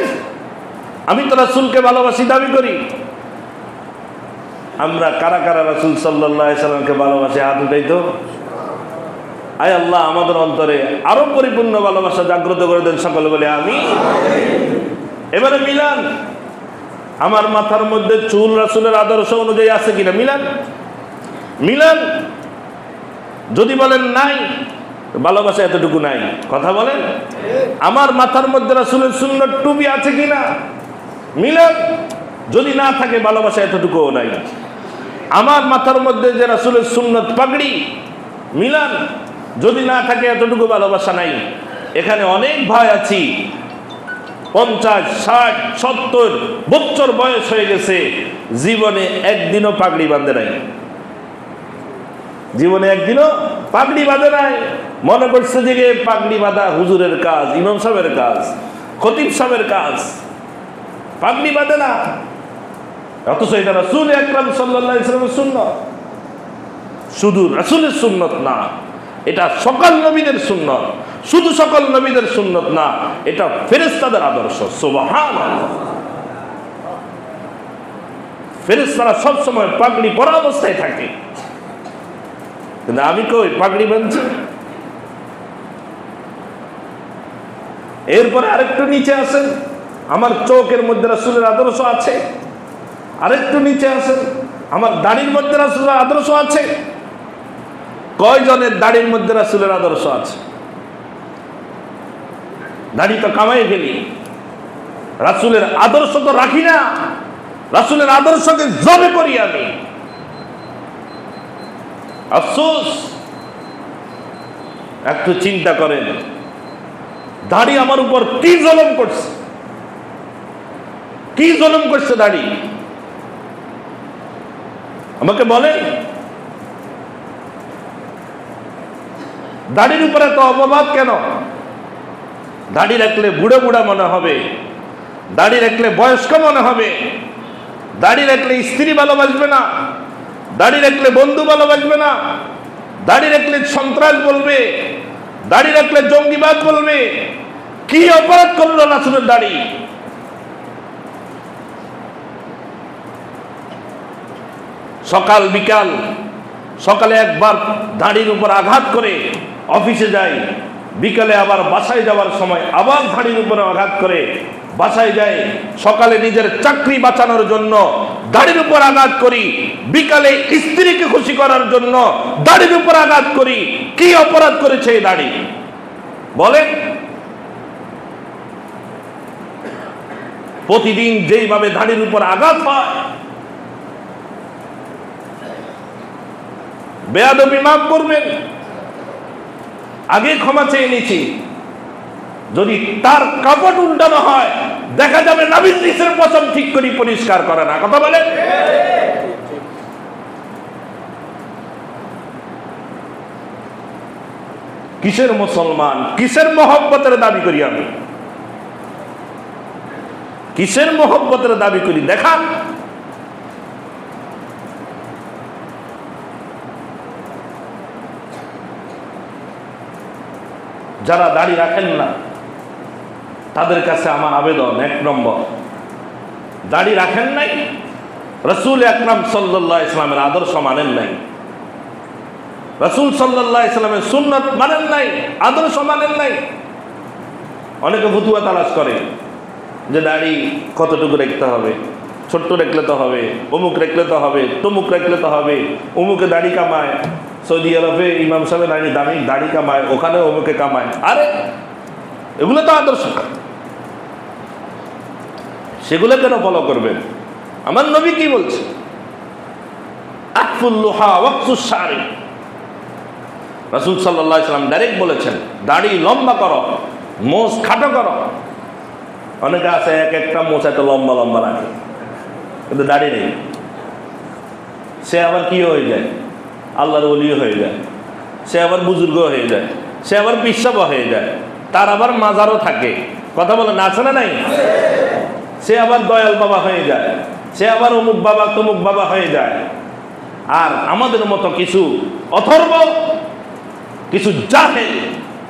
A: আমি তো রাসূলকে ভালোবাসি দাবি করি, আমরা কারা কারা রাসূল সাল্লাল্লাহু আলাইহি সাল্লামকে ভালোবাসি হাত উঠাই তো। আয় আল্লাহ আমাদের অন্তরে আরো পরিপূর্ণ ভালোবাসা জাগ্রত করে দেন, সকলে বলে আমিন। এবারে মিলান, আমার মাথার মধ্যে চুল রাসূলের আদর্শ অনুযায়ী আছে কিনা মিলান, মিলান। যদি বলেন নাই, ভালোবাসা এতটুকু নাই। কথা বলেন, আমার মাথার মধ্যে রাসূলের সুন্নাত টুপি আছে কিনা মিলান। যদি না থাকে ভালোবাসা এতটুকুও নাই। আমার মাথার মধ্যে যে রাসূলের সুন্নাত পাগড়ি মিলান, যদি না থাকে এতটুকু ভালোবাসা নাই। এখানে অনেক ভাই আছি 50, 60, 70 বছর বয়স হয়ে গেছে, জীবনে একদিনও পাগড়ি বাঁধে নাই, জীবনে একদিনও পাগড়ি বাঁধে নাই। মনে করছে যে পাগড়ি বাঁধা হুজুরের কাজ, ইমাম সাহেবের কাজ, খতিব সাহেবের কাজ, পাগড়ি বাঁধে না। অথচ এটা রাসূল আকরাম সাল্লাল্লাহু আলাইহি ওয়াসাল্লামের সুন্নাত। শুধু রাসূলের সুন্নাত না, এটা সকল নবীদের সুন্নাত। শুধু সকল নবীদের সুন্নাত না, এটা ফেরেশতাদের আদর্শ। সুবহানাল্লাহ। ফেরেশতারা সব সময় পাগড়ি পরা অবস্থায় থাকে, কিন্তু আমি কই পাগড়ি বাঁধছি। এরপরে আরেকটু নিচে আসেন, আমার চোখের মধ্যে রাসূলের আদর্শ আছে। আরেকটু নিচে আসেন, আমার দাড়ির মধ্যে রাসূলের আদর্শ আছে। কয়জনের দাড়ির মধ্যে রাসূলের আদর্শ আছে? দাড়ি তো কামাই ফেলি, রাসূলের আদর্শ তো রাখি না। রাসূলের আদর্শকে জবে করি আমি। আফসোস, একটু চিন্তা করেন, দাড়ি আমার উপর কি জুলুম করছে, কি জুলুম করছে দাড়ি, আমাকে বলেন। দাড়ির উপরে তো অপবাদ কেন? দাড়ি রাখলে বুড়ো বুড়া মনে হবে, দাড়ি রাখলে বয়স্ক মনে হবে, দাড়ি রাখলে স্ত্রী ভালোবাসবে না, দাড়ি রাখলে বন্ধু ভালোবাসবে না, দাড়ি রাখলে সন্ত্রাস বলবে, দাড়ি রাখলে জঙ্গিবাদ বলবে। কি অপরাধ করলো রাসূলের দাড়ি? সকাল বিকাল, সকালে একবার দাড়ির উপর আঘাত করে অফিসে যায়, বিকালে আবার বাসায় যাওয়ার সময় আবার দাড়ির উপরে আঘাত করে বাসায় যায়। সকালে নিজের চাকরি বাঁচানোর জন্য দাড়ির উপর আঘাত করি, বিকালে স্ত্রীকে খুশি করার জন্য দাড়ির উপর আঘাত করি। কি অপরাধ করেছে এই দাড়ি বলেন? প্রতিদিন যেইভাবে দাড়ির উপর আঘাত হয়, বেয়াদবি মাফ করবেন, আগে ক্ষমা চেয়ে নিচ্ছি। যদি তার কাপড় উল্টানো হয়, দেখা যাবে নবীর নিচের পছন্দ ঠিক করে পরিষ্কার করে না। কথা বলেন। কিসের মুসলমান, কিসের মহব্বতের দাবি করি আমি, কিসের মহব্বতের দাবি করি দেখান। যারা দাড়ি রাখেন না তাদের কাছে আমার আবেদন, 1 নম্বর, দাড়ি রাখেন নাই, রাসূল আকরাম সাল্লাল্লাহু আলাইহি ওয়াসাল্লামের আদর্শ মানেন নাই, রাসূল সাল্লাল্লাহু আলাইহি ওয়াসাল্লামের সুন্নাত মানেন নাই, আদর্শ মানেন নাই। অনেকে ফতুয়া তালাশ করে যে দাড়ি কতটুকু রাখতে হবে, ছোট্ট রাখলে তো হবে, অমুক রাখলে তো হবে, তমুক রাখলে তো হবে, অমুকে দাড়ি কামায়, সৌদি আরবে ইমাম সাহেবের দামি দাড়ি কামায়, ওখানে অমুকে কামায়। আরে এগুলো তো আদর্শ। সেগুলো কেন ফলো করবেন? আমার নবী কি বলছে? আফুল্লুহা ওয়াকসুস শারি, রাসূল সাল্লাল্লাহু আলাইহি ওয়াসাল্লাম ডাইরেক্ট বলেছেন, দাড়ি লম্বা করো, মোছ খাটো করো। অনেকে আছে এক একটা মোছ এত লম্বা লম্বা রাখে, কিন্তু দাড়ি নেই। সে আবার কি হয়ে যায়? আল্লাহর ওলি হয়ে যায়, সে আবার বুজুর্গ হয়ে যায়, সে আবার পিসাব হয়ে যায়, তার আবার মাজারও থাকে। কথা বলে না, আছে না নাই? সে আবার দয়াল বাবা হয়ে যায়, সে আবার অমুক বাবা তমুক বাবা হয়ে যায়। আর আমাদের মতো কিছু অথর্ব, কিছু জাহেল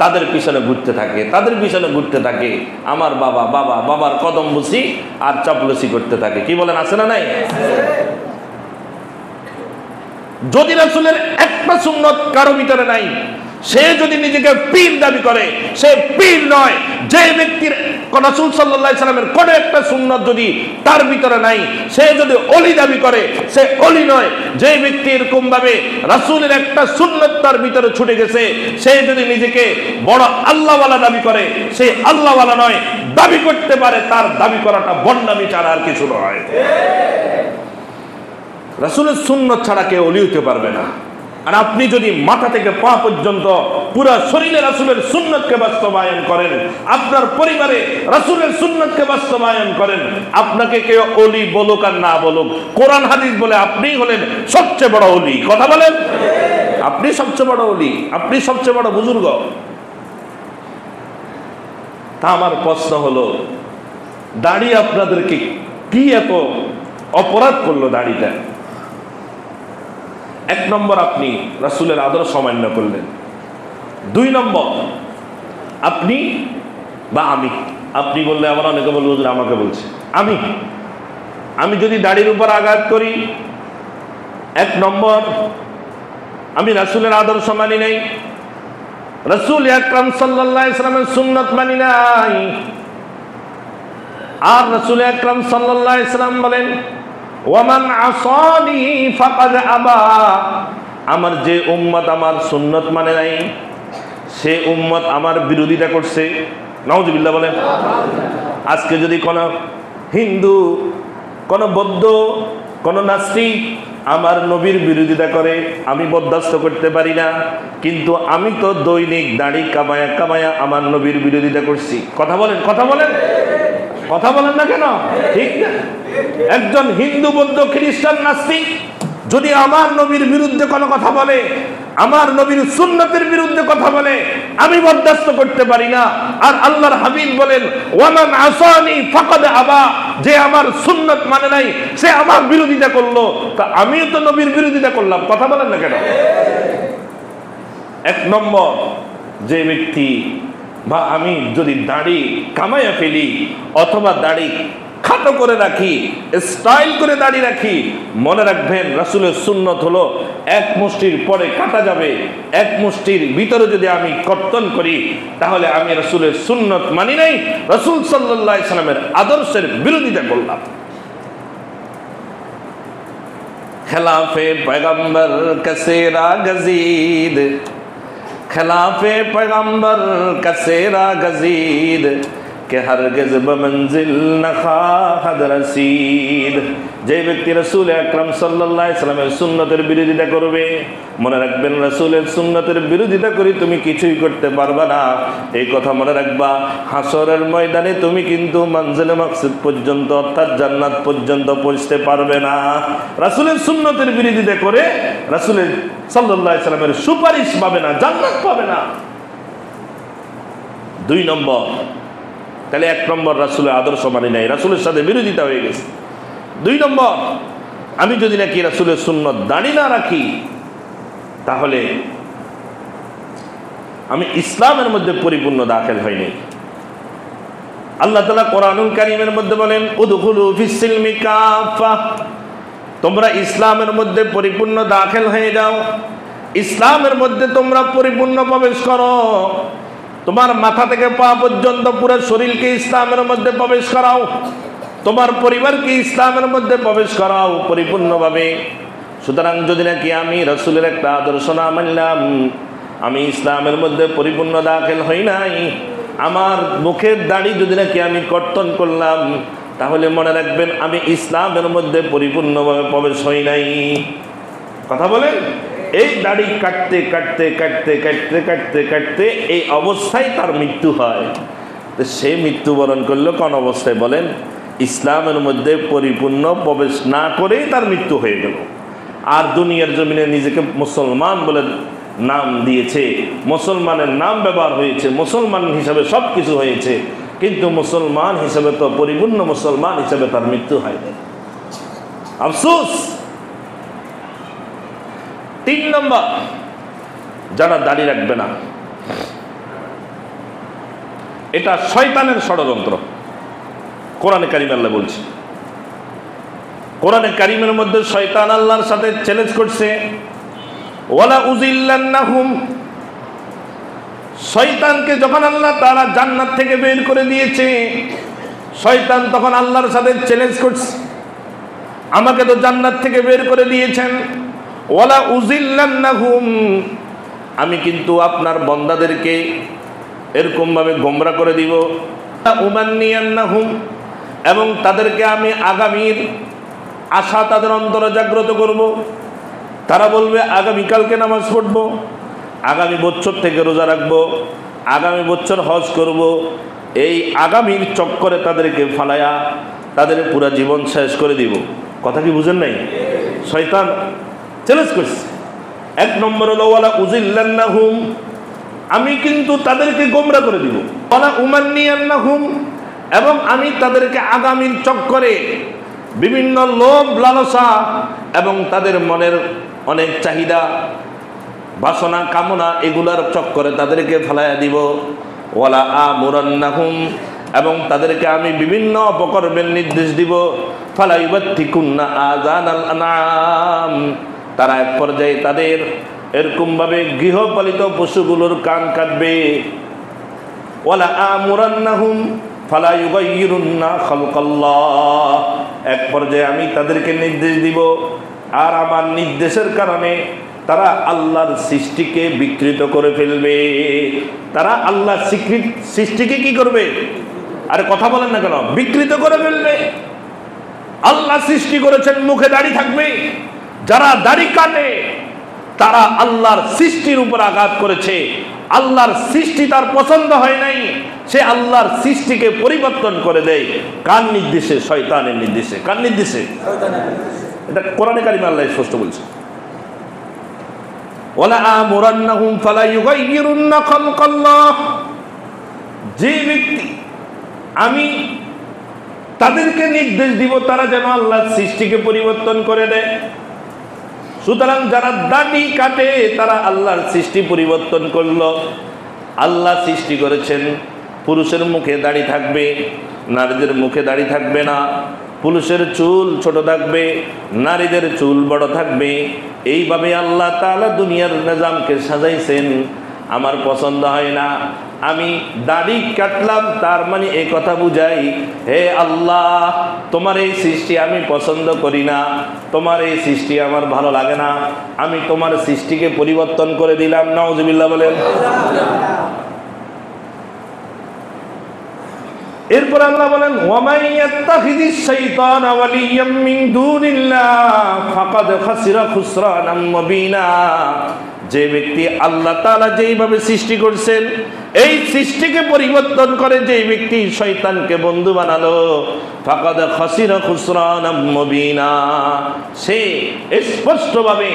A: তাদের পিছনে ঘুরতে থাকে, তাদের পিছনে ঘুরতে থাকে। আমার বাবা বাবা বাবার কদম বুঝি আর চাপলুসি করতে থাকে। কি বলেন, আছে না নাই? যদি রাসূলের একটা সুন্নত কারো ভিতরে নাই, সে যদি নিজেকে পীর দাবি করে, সে পীর নয়। যে ব্যক্তির রাসূল সাল্লাল্লাহু আলাইহি সাল্লামের কোন একটা সুন্নত যদি তার ভিতরে নাই, সে যদি ওলি দাবি করে, সে ওলি নয়। যে ব্যক্তি এরকম ভাবে রাসূলের একটা সুন্নত তার ভিতরে ছুটে গেছে, সে যদি নিজেকে বড় আল্লাহওয়ালা দাবি করে, সে আল্লাহওয়ালা নয়। দাবি করতে পারে, তার দাবি করাটা ভণ্ডামি ছাড়া আর কিছু নয়। রাসূলের সুন্নত ছাড়া কেউ ওলি হতে পারবে না। আর আপনি যদি মাথা থেকে পা পর্যন্ত পুরো শরীরে রাসূলের সুন্নতকে বাস্তবায়ন করেন, আপনার পরিবারে রাসূলের সুন্নতকে বাস্তবায়ন করেন, আপনাকে কেউ ওলি বলুক আর না বলুক, কোরআন হাদিস বলে আপনি হলেন সবচেয়ে বড় ওলি। কথা বলেন, আপনি সবচেয়ে বড় ওলি, আপনি সবচেয়ে বড় বুজুর্গ। তা আমার প্রশ্ন হলো, দাড়ি আপনাদেরকে কি এত অপরাধ করলো দাড়িটা? এক নম্বর, আপনি রাসূলের আদর্শ অমান্য করলেন। দুই নম্বর, আপনি বা আমি, আপনি বললে আবার অনেকে বলবো হুজুর আমাকে বলছে, আমি যদি দাড়ির উপর আঘাত করি, এক নম্বর আমি রাসূলের আদর্শ মানি নাই, রাসূল আকরাম সাল্লাল্লাহু আলাইহি ওয়াসাল্লামের সুন্নাত মানি নাই। আর রাসূল আকরাম সাল্লাল্লাহু আলাইহি ওয়াসাল্লাম বলেন, ওয়ামান আসানি ফাকাদ আবা, আমার যে উম্মত আমার সুন্নত মানে নাই, সে উম্মত আমার বিরোধিতা করছে। নাউজুবিল্লাহ বলেন। আজকে যদি কোন হিন্দু, কোন বৌদ্ধ, কোন নাস্তিক আমার নবীর বিরোধিতা করে, আমি বরদাস্ত করতে পারি না। কিন্তু আমি তো দৈনিক দাড়ি কামায়া কামায়া আমার নবীর বিরোধিতা করছি। কথা বলেন, কথা বলেন, কথা বলেন না কেন? ঠিক না? একজন হিন্দু, বৌদ্ধ, খ্রিস্টান, নাস্তিক যদি আমার নবীর বিরুদ্ধে কোনো কথা বলে, আমার নবীর সুন্নতের বিরুদ্ধে কথা বলে, আমি বরদাস্ত করতে পারি না। আর আল্লাহর হাবিব বলেন, ওয়ামান আসানি ফাকাদ আবা, যে আমার সুন্নত মানে নাই, সে আমার বিরোধিতা করলো। তা আমিও তো নবীর বিরোধিতা করলাম। কথা বলেন না কেন? এক নম্বর, যে ব্যক্তি বা আমি যদি দাড়ি কামাইয়া ফেলি অথবা দাড়ি খাটো করে রাখি, স্টাইল করে দাড়ি রাখি, মনে রাখবেন রাসূলের সুন্নত হলো এক মুষ্টির পরে কাটা যাবে। এক মুষ্টির ভিতরে যদি আমি কর্তন করি, তাহলে আমি রাসূলের সুন্নত মানি নাই, রাসূল সাল্লাল্লাহু আলাইহি সাল্লামের আদর্শের বিরোধিতা করলাম। খেলাফে পয়গম্বর কসেরা গজিদ, খেলাফে পয়গম্বর কসেরা গজিদ, কে হরগিজ বমঞ্জিল নখাদ রসিদ। যে ব্যক্তি রাসূল আকরাম সাল্লাল্লাহু আলাইহি সাল্লামের সুন্নতের বিরোধিতা করবে, মনে রাখবেন রাসূলের সুন্নতের বিরোধিতা করে তুমি কিছুই করতে পারবে না। এই কথা মনে রাখবা, হাসরের ময়দানে তুমি কিন্তু মঞ্জিলে মাকসুদ পর্যন্ত অর্থাৎ জান্নাত পর্যন্ত পৌঁছতে পারবে না। রাসূলের সুন্নতের বিরোধিতা করে রাসূলের সাল্লাল্লাহু আলাইহি সাল্লামের সুপারিশ পাবে না, জান্নাত পাবে না। দুই নম্বর, তাহলে এক নম্বর রাসূলের আদর্শ মানি নাই, রাসূলের সাথে বিরোধিতা হয়ে গেছে। দুই নম্বর, আমি যদি নাকি রাসূলের সুন্নত দাঁড়ি না রাখি, তাহলে আমি ইসলামের মধ্যে পরিপূর্ণ দাখিল হইনি। আল্লাহ তাআলা কোরআনুল কারীমের মধ্যে বলেন, উদখুলু ফিস সিলমি কাফা, তোমরা ইসলামের মধ্যে পরিপূর্ণ দাখিল হয়ে যাও, ইসলামের মধ্যে তোমরা পরিপূর্ণ প্রবেশ করো। তোমার মাথা থেকে পা পর্যন্ত পুরো শরীরকে ইসলামের মধ্যে প্রবেশ করাও, তোমার পরিবারকে ইসলামের মধ্যে প্রবেশ করাও পরিপূর্ণভাবে। সুতরাং যদি নাকি আমি রাসূলের একটা আদর্শ না মানলাম, আমি ইসলামের মধ্যে পরিপূর্ণ দাখিল হই নাই, আমার মুখের দাড়ি যদি নাকি আমি কর্তন করলাম, তাহলে মনে রাখবেন আমি ইসলামের মধ্যে পরিপূর্ণভাবে প্রবেশ হই নাই। কথা বলেন, এই দাড়ি কাটতে কাটতে কাটতে কাটতে কাটতে কাটতে এই অবস্থায় তার মৃত্যু হয়। তো সে মৃত্যুবরণ করলো কোন অবস্থায় বলেন? ইসলামের মধ্যে পরিপূর্ণ প্রবেশ না করেই তার মৃত্যু হয়ে গেল। আর দুনিয়ার জমিনে নিজেকে মুসলমান বলে নাম দিয়েছে, মুসলমানের নাম ব্যবহার হয়েছে, মুসলমান হিসাবে সব কিছু হয়েছে, কিন্তু মুসলমান হিসাবে তো পরিপূর্ণ মুসলমান হিসাবে তার মৃত্যু হয়নি। আফসোস। 3 নম্বর, যারা দাড়ি রাখবে না, এটা শয়তানের ষড়যন্ত্র। কোরআনে কারিমে আল্লাহ বলছে, কোরআনে কারিমের মধ্যে শয়তান আল্লাহর সাথে চ্যালেঞ্জ করছে, ওয়ালা উযিল্লান্নাহুম। শয়তানকে যখন আল্লাহ তাআলা জান্নাত থেকে বের করে দিয়েছে, শয়তান তখন আল্লাহর সাথে চ্যালেঞ্জ করছে, আমাকে তো জান্নাত থেকে বের করে দিয়েছেন, ওয়ালা উযিল্লান্নাহুম, আমি কিন্তু আপনার বান্দাদেরকে এরকম ভাবে গোমরা করে দিব, উমান্নিয়ান্নাহুম, এবং তাদেরকে আমি আগামীর আশা তাদের অন্তরে জাগ্রত করব। তারা বলবে আগামীকালকে নামাজ পড়ব, আগামী বছর থেকে রোজা রাখবো, আগামী বছর হজ করব। এই আগামীর চক্করে তাদেরকে ফালায়া তাদের পুরা জীবন শেষ করে দিব। কথা কি বুঝেন নাই? শয়তান চ্যালেঞ্জ করছে। 1 নম্বর হলো ওয়ালা উযিল্লান্নাহুম, আমি কিন্তু তাদেরকে গোমরা করে দিব, ওয়ালা উমান্নিয়ান্নাহুম, এবং আমি তাদেরকে আগামীর চক্করে বিভিন্ন লোভ লালসা এবং তাদের মনের অনেক চাহিদা বাসনা কামনা এগুলার চক্করে তাদেরকে ফেলাইয়া দিব। ওয়ালা আমুরান্নাহুম, এবং তাদেরকে আমি বিভিন্ন অপকর্মের নির্দেশ দিব। ফালা ইউবাত্তিকুন্না আযানাল আনআম, তারা এক পর্যায়ে তাদের এরকমভাবে গৃহপালিত পশুগুলোর কান কাটবে। ওয়ালা আমুরান্নাহুম ফালা ইউগাইয়িরুন্না খালকাল্লাহ, এক পর্যায়ে আমি তাদেরকে নির্দেশ দিব, আর আমার নির্দেশের কারণে তারা আল্লাহর সৃষ্টিকে বিকৃত করে ফেলবে। তারা আল্লাহর সৃষ্টিকে কি করবে? আরে কথা বলেন না কেন? বিকৃত করে ফেলবে। আল্লাহ সৃষ্টি করেছেন, মুখে দাড়ি থাকবে। যারা দাড়ি কাটে তারা আল্লাহর সৃষ্টির উপর আঘাত করেছে। আল্লাহর সৃষ্টি তার পছন্দ হয় নাই, সে আল্লাহর সৃষ্টিকে পরিবর্তন করে দেয়। কার নির্দেশে? শয়তানের নির্দেশে। কার নির্দেশে? এটা কোরআনে কারিমে আল্লাহ স্পষ্ট বলছে, ওয়ালা আমুরান্নাহুম ফালা ইউগাইয়িরুন্না খালকাল্লাহ, যে ব্যক্তি আমি তাদেরকে নির্দেশ দিব তারা যেন আল্লাহর সৃষ্টিকে পরিবর্তন করে দেয়। সুতরাং যারা দাড়ি কাটে তারা আল্লাহর সৃষ্টি পরিবর্তন করলো। আল্লাহ সৃষ্টি করেছেন পুরুষের মুখে দাড়ি থাকবে, নারীদের মুখে দাড়ি থাকবে না। পুরুষের চুল ছোট থাকবে, নারীদের চুল বড় থাকবে। এইভাবে আল্লাহ তাআলা দুনিয়ার নিজামকে সাজাইছেন। আমার পছন্দ হয় না, আমি দাড়ি কাটলাম, তার মানে এই কথা বুঝাই, হে আল্লাহ তোমার এই সৃষ্টি আমি পছন্দ করি না, তোমার এই সৃষ্টি আমার ভালো লাগে না, আমি তোমার সৃষ্টিকে পরিবর্তন করে দিলাম। নাউজুবিল্লাহ বলেন। এরপর আল্লাহ বলেন, ওয়ামান ইয়াত্তাখিযিশ শাইতানা ওয়ালিয়্যাম মিন দুনিল্লাহ ফাকাদ খাসিরা খুসরানাম মুবিনা। যে ব্যক্তি আল্লাহ তাআলা যেইভাবে সৃষ্টি করছেন এই সৃষ্টিকে পরিবর্তন করে যে ব্যক্তি শয়তানকে বন্ধু বানালো, ফাকাদ খাসিরা খুসরানাম মুবিনা, সে স্পষ্টভাবে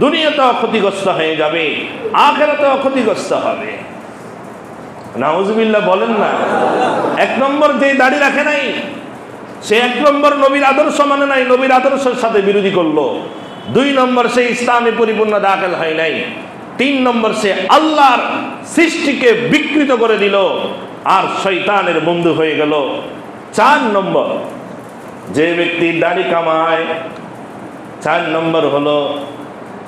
A: দুনিয়াতেও ক্ষতিগ্রস্ত হয়ে যাবে, আখিরাতেও ক্ষতিগ্রস্ত হবে। নাউজুবিল্লাহ বলেন না। 1 নম্বর যে দাড়ি রাখে নাই সে 1 নম্বর নবীর আদর্শ মানে নাই, নবীর আদর্শের সাথে বিরোধী করলো। 2 নম্বর সে ইসলামে পরিপূর্ণ দাখিল হয় নাই। 3 নম্বর সে আল্লাহর সৃষ্টিকে বিকৃত করে দিল আর শয়তানের বন্ধু হয়ে গেল। 4 নম্বর যে ব্যক্তি দাড়ি কামায়, 4 নম্বর হলো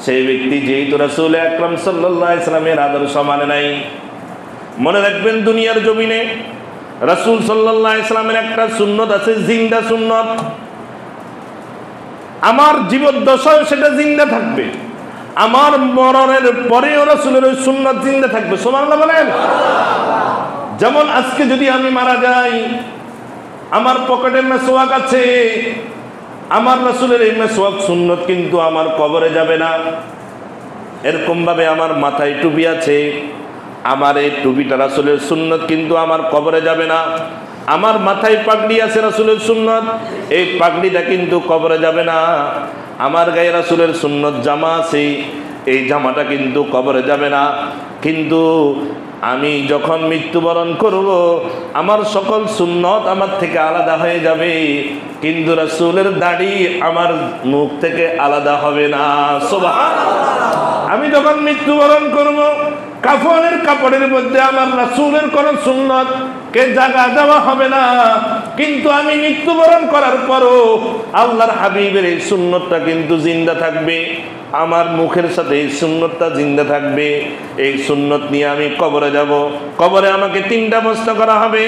A: সেই ব্যক্তি যেহেতু রাসূল আকরাম সাল্লাল্লাহু আলাইহি ওয়াসাল্লামের আদর্শ মানে নাই। মনে রাখবেন দুনিয়ার জমিনে রাসূল সাল্লাল্লাহু আলাইহি ওয়াসাল্লামের একটা সুন্নত আছে, জিন্দা সুন্নত। আমার জীবদ্দশায় সেটা জিন্দা থাকবে, আমার মরণের পরেও রাসূলের ওই সুন্নত জিন্দা থাকবে। সুবহানাল্লাহ বলেন। যেমন আজকে যদি আমি মারা যাই, আমার পকেটে মেসওয়াক আছে, আমার রাসূলের এই মেসওয়াক সুন্নত, কিন্তু আমার কবরে যাবে না। এরকম ভাবে আমার মাথায় টুপি আছে, আমার এই টুপিটা রাসূলের সুন্নত, কিন্তু আমার কবরে যাবে না। আমার মাথায় পাগড়ি আছে রাসূলের সুন্নত, এই পাগড়িটা কিন্তু কবরে যাবে না। আমার গায়ে রাসূলের সুন্নত জামা আছে, এই জামাটা কিন্তু কবরে যাবে না। কিন্তু আমি যখন মৃত্যুবরণ করব, আমার সকল সুন্নত আমার থেকে আলাদা হয়ে যাবে, কিন্তু রাসূলের দাড়ি আমার মুখ থেকে আলাদা হবে না। সুবহানাল্লাহ। আমি যখন মৃত্যুবরণ করব, কাফনের কাপড়ের মধ্যে আমার রাসূলের কোন সুন্নত কে জায়গা দেওয়া হবে না, কিন্তু আমি মৃত্যুবরণ করার পরও আল্লাহর হাবিবের এই সুন্নতটা কিন্তু জিন্দা থাকবে, আমার মুখের সাথে এই সুন্নতটা জিন্দা থাকবে। এই সুন্নত নিয়ে আমি কবরে যাব। কবরে আমাকে 3টা প্রশ্ন করা হবে।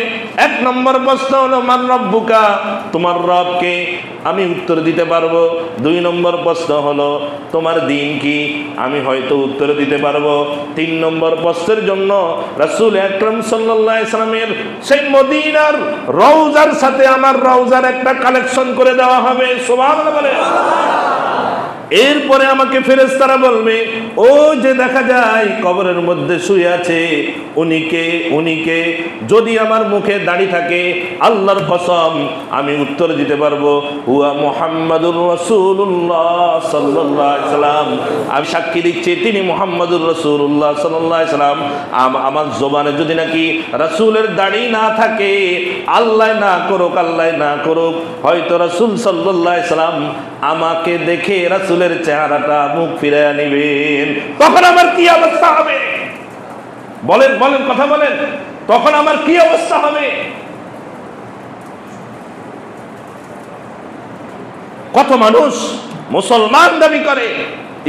A: 1 নম্বর প্রশ্ন হলো মান রব্বুকা, তোমার রবকে, আমি উত্তর দিতে পারবো। 2 নম্বর প্রশ্ন হলো তোমার দিন কি, আমি হয়তো উত্তর দিতে পারবো। 3 নম্বর প্রশ্নের জন্য রাসূল আকরাম সাল্লাল্লাহু আলাইহি সাল্লামের সেই মদিনার রওজার সাথে আমার রওজার একটা কালেকশন করে দেওয়া হবে। সুবহানাল্লাহ বলে। এরপরে আমাকে ফেরেশতারা বলবে, ও যে দেখা যায় কবরের মধ্যে শুয়ে আছে, উনিকে যদি আমার মুখে দাড়ি থাকে, আল্লাহর কসম আমি উত্তর দিতে পারবো, হুয়া মুহাম্মাদুর রাসূলুল্লাহ সাল্লাল্লাহু আলাইহি সাল্লাম। আমি সাক্ষী দিচ্ছি তিনি মুহাম্মাদুর রাসূলুল্লাহ সাল্লাল্লাহু আলাইহি সাল্লাম। আমার জবানে যদি নাকি রাসূলের দাড়ি না থাকে, আল্লাহ না করুক, হয়তো রাসূল সাল্লাল্লাহু আলাইহি সাল্লাম আমাকে দেখে রাসূলের চেহারাটা মুখ ফিরায়া নিবেন। তখন আমার কি অবস্থা হবে? বলেন কথা বলেন, তখন আমার কি অবস্থা হবে? কত মানুষ মুসলমান দাবি করে,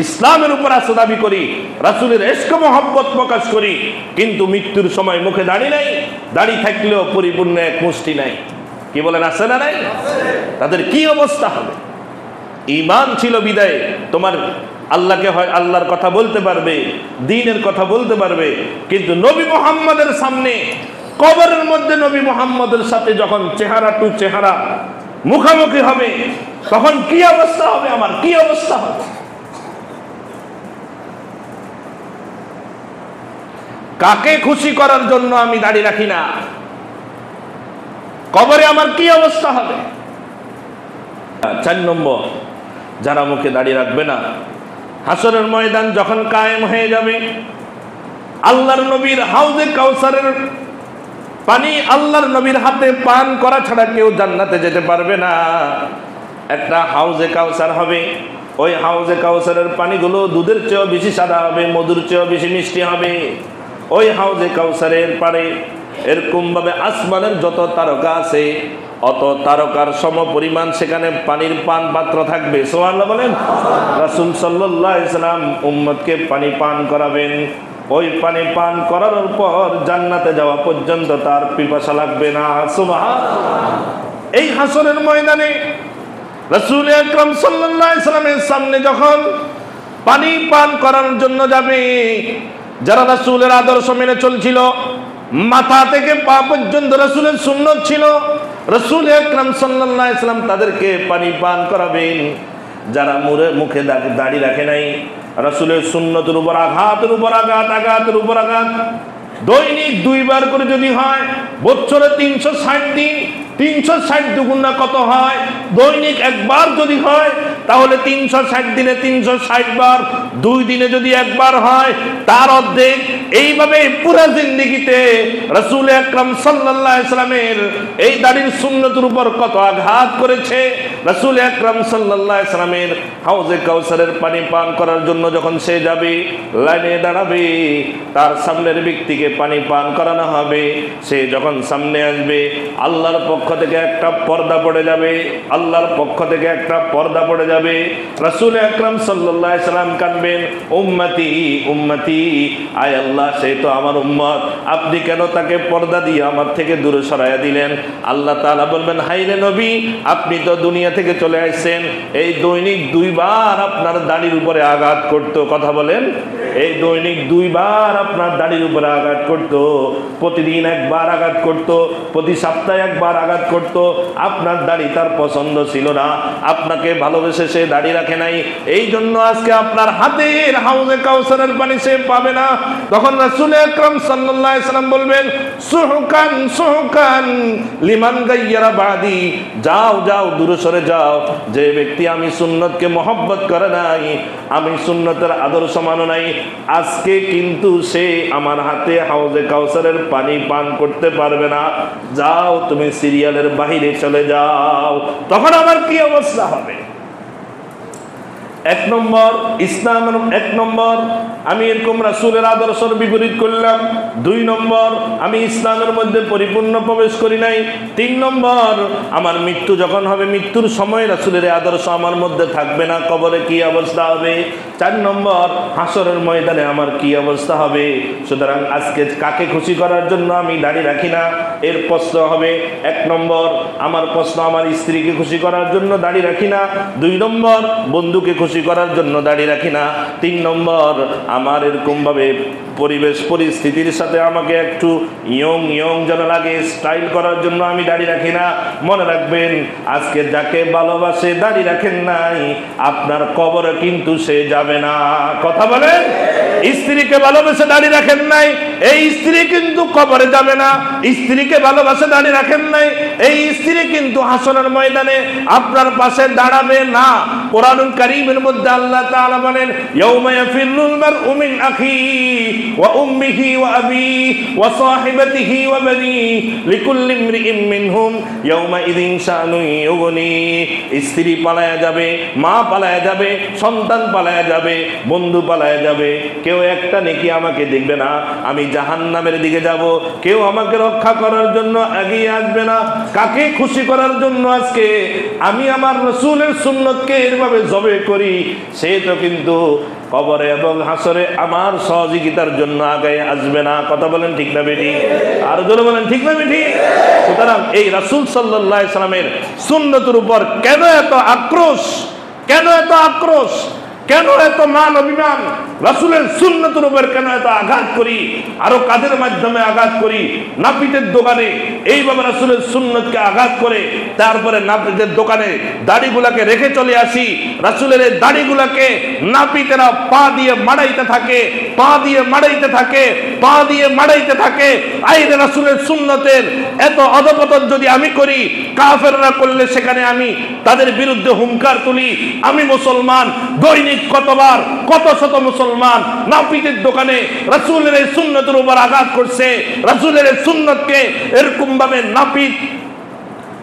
A: ইসলামের উপর আছে দাবি করি, রাসূলের ইশক মহব্বত প্রকাশ করি, কিন্তু মৃত্যুর সময় মুখে দাড়ি নাই, দাড়ি থাকলেও পরিপূর্ণ এক মুষ্টি নাই। কি বলেন, আছে না নাই? তাদের কি অবস্থা হবে? ঈমান ছিল বিদায় তোমার আল্লাহকে হয় আল্লাহর কথা বলতে পারবে, দ্বীনের কথা বলতে পারবে, কিন্তু নবী মুহাম্মদের সামনে কবরের মধ্যে নবী মুহাম্মদের সাথে যখন চেহারা টু চেহারা মুখামুখি হবে, তখন কি অবস্থা হবে? আমার কি অবস্থা হবে? কাকে খুশি করার জন্য আমি দাড়ি রাখি না, কবরে আমার কি অবস্থা হবে? 4 নম্বর, যারা মুখে দাঁড়িয়ে রাখবে না, হাসরের ময়দান যখন কায়েম হয়ে যাবে, আল্লাহর নবীর হাউজে কাউসারের পানি আল্লাহর নবীর হাতে পান করা ছাড়া কেউ জান্নাতে যেতে পারবে না। একটা হাউজে কাউসার হবে, ওই হাউজে কাউসারের পানিগুলো দুধের চেয়েও বেশি সাদা হবে, মধুর চেয়েও বেশি মিষ্টি হবে। ওই হাউজে কাউসারের পারে এরকম ভাবে আসমানের যত তারকা আছে, অত তারকার সম পরিমাণ সেখানে পানির পান পাত্র থাকবে। সুবহানাল্লাহ বলেন। রাসূল সাল্লাল্লাহু আলাইহি সাল্লাম উম্মতকে পানি পান করাবেন। ওই পানি পান করার পর জান্নাতে যাওয়া পর্যন্ত তার পিপাসা লাগবে না। সুবহানাল্লাহ। এই হাসরের ময়দানে রাসূল আকরাম সাল্লাল্লাহু আলাইহি সাল্লামের সামনে যখন পানি পান করার জন্য যাবে, যারা রাসূলের আদর্শ মেনে চলছিল, মাথা থেকে পা পর্যন্ত রাসূলের সুন্নাত ছিল, রাসূল আকরাম সাল্লাল্লাহু আলাইহি সাল্লাম তাদেরকে পানি পান করাবেন। যারা মুখে দাড়ি রাখে নাই, রাসূলের সুন্নতের উপর আঘাতের উপর আঘাত, দৈনিক 2 বার করে যদি হয়, বছরে 360 দিন, 360 দুগুণা কত হয়? দৈনিক 1 বার যদি হয়, তাহলে 360 দিনে 360 বার, 2 দিনে যদি 1 বার হয়, তার অর্ধেক। এইভাবে পুরো জিন্দেগিতে রাসূল আকরাম সাল্লাল্লাহু আলাইহি সাল্লামের এই দাড়ির সুন্নতের উপর কত আঘাত করেছে। রাসূল আকরাম সাল্লাল্লাহু আলাইহি সাল্লামের হাউজে কাউসারের পানি পান করার জন্য যখন সে যাবে, লাইনে দাঁড়াবে, তার সামনের ব্যক্তিকে পানি পান করানো হবে। সে যখন সামনে আসবে, আল্লাহর পক্ষ থেকে একটা পর্দা পড়ে যাবে, রাসূল আকরাম সাল্লাল্লাহু আলাইহি সাল্লাম কাঁদবেন, উম্মতি উম্মতি, আয় আল্লাহ, সে তো আমার উম্মত, আপনি কেন তাকে পর্দা দিয়ে আমার থেকে দূরে সরাইয়া দিলেন? আল্লাহ তাআলা বলবেন, হায়রে নবী, আপনি তো দুনিয়া থেকে চলে আসছেন, এই দৈনিক 2 বার আপনার দাড়ির উপরে আঘাত করতো। কথা বলেন। এই দৈনিক 2 বার আপনার দাড়ির উপরে আঘাত করতো, প্রতিদিন 1 বার আঘাত করতো, প্রতি সপ্তাহে 1 বার আঘাত করতো। আপনার দাড়ি তার পছন্দ ছিল না, আপনাকে ভালোবেসে সে দাড়ি রাখে নাই। এই জন্য আজকে আপনার হাতের হাউজে কাউসারের পানি সে পাবে না। তখন রাসূল আকরাম সাল্লাল্লাহু আলাইহি সাল্লাম বলবেন, সুহকান সুহকান লিমান গায়্যারা বাদি, যাও যাও দূরে সরে যাও। যে ব্যক্তি আমি সুন্নতকে মহব্বত করে নাই, আমি সুন্নতের আদর্শ মানে নাই, আজকে কিন্তু সে আমার হাতে হাউজে কাউসারের পানি পান করতে পারবে না। যাও তুমি সিরিয়ালের বাহিরে চলে যাও। তখন আমার কি অবস্থা হবে? 1 নম্বর ইসলামের 1 নম্বর আমি এরকম রাসূলের আদর্শের বিপরীত করলাম। 2 নম্বর আমি ইসলামের মধ্যে পরিপূর্ণ প্রবেশ করি নাই। 3 নম্বর আমার মৃত্যু যখন হবে, মৃত্যুর সময় রাসূলের আদর্শ আমার মধ্যে থাকবে না, কবরে কি অবস্থা হবে? 4 নম্বর হাসরের ময়দানে আমার কি অবস্থা হবে? সুতরাং আজকে কাকে খুশি করার জন্য আমি দাড়ি রাখি না, এর প্রশ্ন হবে 1 নম্বর আমার প্রশ্ন, আমার স্ত্রীকে খুশি করার জন্য দাড়ি রাখি না। 2 নম্বর বন্ধুকে খুশি করার জন্য দাড়ি রাখি না। 3 নম্বর আমার এরকম ভাবে পরিবেশ পরিস্থিতির সাথে আমাকে একটু ইয়ং যেন লাগে, স্টাইল করার জন্য আমি দাড়ি রাখি না। মনে রাখবেন, আজকে যাকে ভালোবাসে দাড়ি রাখেন নাই, আপনার কবরে কিন্তু সে যাবে না। কথা বলেন, স্ত্রীকে ভালোবাসে দাড়ি রাখেন নাই, এই স্ত্রী কিন্তু কবরে যাবে না। স্ত্রীকে ভালোবাসে দাড়ি রাখেন নাই, এই স্ত্রী কিন্তু হাসরের ময়দানে আপনার পাশে দাঁড়াবে না। কোরআনুল কারীমের মধ্যে আল্লাহ তাআলা বলেন, ইয়াউমা ইয়াফিরুল মারউ মিন আখিহি ওয়া উম্মিহি ওয়া আবিহি ওয়া সাহিবাতিহি ওয়া বানিহি লিকুল্লি ইমরিইম মিনহুম ইয়াউমা ইযিন শানুন ইউগনি। স্ত্রী পালায়া যাবে, মা পালায়া যাবে, সন্তান পালায়া যাবে, বন্ধু পালায়া যাবে। কেউ একটা নেকি আমাকে দেখবে না, আমি জাহান্নামের দিকে যাব। কেউ আমাকে রক্ষা করার জন্য এগিয়ে আসবে না। কাকে খুশি করার জন্য আজকে আমি আমার রাসূলের সুন্নতকে এভাবে জবে করি, সে তো কিন্তু কবরে এবং হাসরে আমার সহযোগিতার জন্য আগে আসবে না। কথা বলেন ঠিক না বেটি? আর জোরে বলেন ঠিক না বেটি? সুতরাং এই রাসূল সাল্লাল্লাহু আলাইহি সাল্লামের সুন্নতের উপর কেন এত আক্রোশ, কেন এত আক্রোশ, কেন এত মান অভিমান? রাসূলের সুন্নতের উপর কেন এত আঘাত করি? আরো কাদের মাধ্যমে আঘাত করি? নাপিতের দোকানে এইভাবে রাসূলের সুন্নতকে আঘাত করে তারপরে নাপিতের দোকানে দাড়িগুলাকে রেখে চলে আসি। রাসূলের এই দাড়িগুলাকে নাপিতেরা পা দিয়ে মাড়াইতে থাকে, পা দিয়ে মাড়াইতে থাকে, পা দিয়ে মাড়াইতে থাকে। আইরে রাসূলের সুন্নতের এত অধপতন যদি আমি করি, কাফেররা করলে সেখানে আমি তাদের বিরুদ্ধে হুঙ্কার তুলি। আমি মুসলমান, দৈনিক কতবার কত শত মুসলমান নাপিতের দোকানে রাসূলের এই সুন্নতের উপর আঘাত করছে। রাসূলের এই সুন্নতকে এরকম ভাবে নাপিত,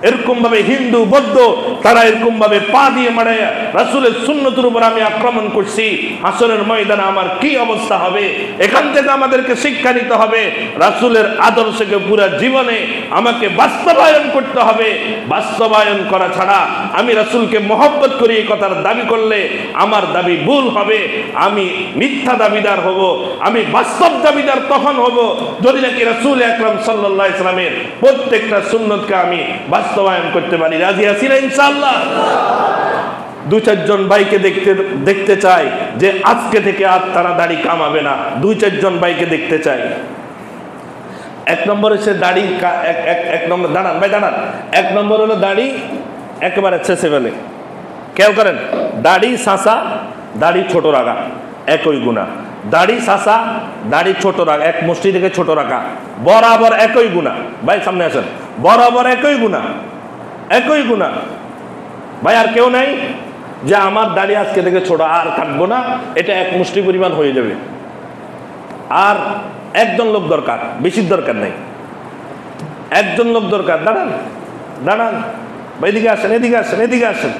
A: এরকম ভাবে হিন্দু বৌদ্ধ তারা এরকম ভাবে পা দিয়ে মাড়ায় রাসূলের সুন্নতের উপর আমি আক্রমণ করছি। হাসরের ময়দানে আমার কি অবস্থা হবে? এখান থেকে আমাদেরকে শিক্ষা নিতে হবে, রাসূলের আদর্শকে পুরো জীবনে আমাকে বাস্তবায়ন করতে হবে। বাস্তবায়ন করা ছাড়া আমি রাসূলকে মহব্বত করি এই কথার দাবি করলে আমার দাবি ভুল হবে। আমি মিথ্যা দাবিদার হব। আমি বাস্তব দাবিদার তখন হব যদি নাকি রাসূল আকরাম সাল্লাল্লাহু আলাইহি সাল্লামের প্রত্যেকটা সুন্নতকে আমি বাস্তবায়ন করতে পারি। রাজি আছি না ইনশাআল্লাহ? 2-4 জন ভাইকে দেখতে চাই যে আজকে থেকে আর তারা দাড়ি কামাবে না। 2-4 জন ভাইকে দেখতে চাই। 1 নম্বর হচ্ছে দাড়ি, 1 নম্বর দাঁড়ান ভাই দাঁড়ান। 1 নম্বর হলো দাড়ি একেবারে ছেঁচে ফেলে। খেয়াল করেন, দাড়ি সাঁচা, দাড়ি ছোট রাখা একই গুনাহ। দাড়ি সাঁচা, দাড়ি ছোট রাখা, এক মুষ্টি থেকে ছোট রাখা বরাবর একই গুনাহ। ভাই সামনে আসেন, বরাবর একই গুনাহ, একই গুনাহ। ভাই আর কেউ নাই যে আমার দাড়ি আজকে থেকে ছোট আর কাটবো না, এটা এক মুষ্টি পরিমাণ হয়ে যাবে। আর একজন লোক দরকার, বেশির দরকার নাই, একজন লোক দরকার। দাঁড়ান দাঁড়ান ভাই, এদিকে আসেন, এদিকে আসেন, এদিকে আসেন,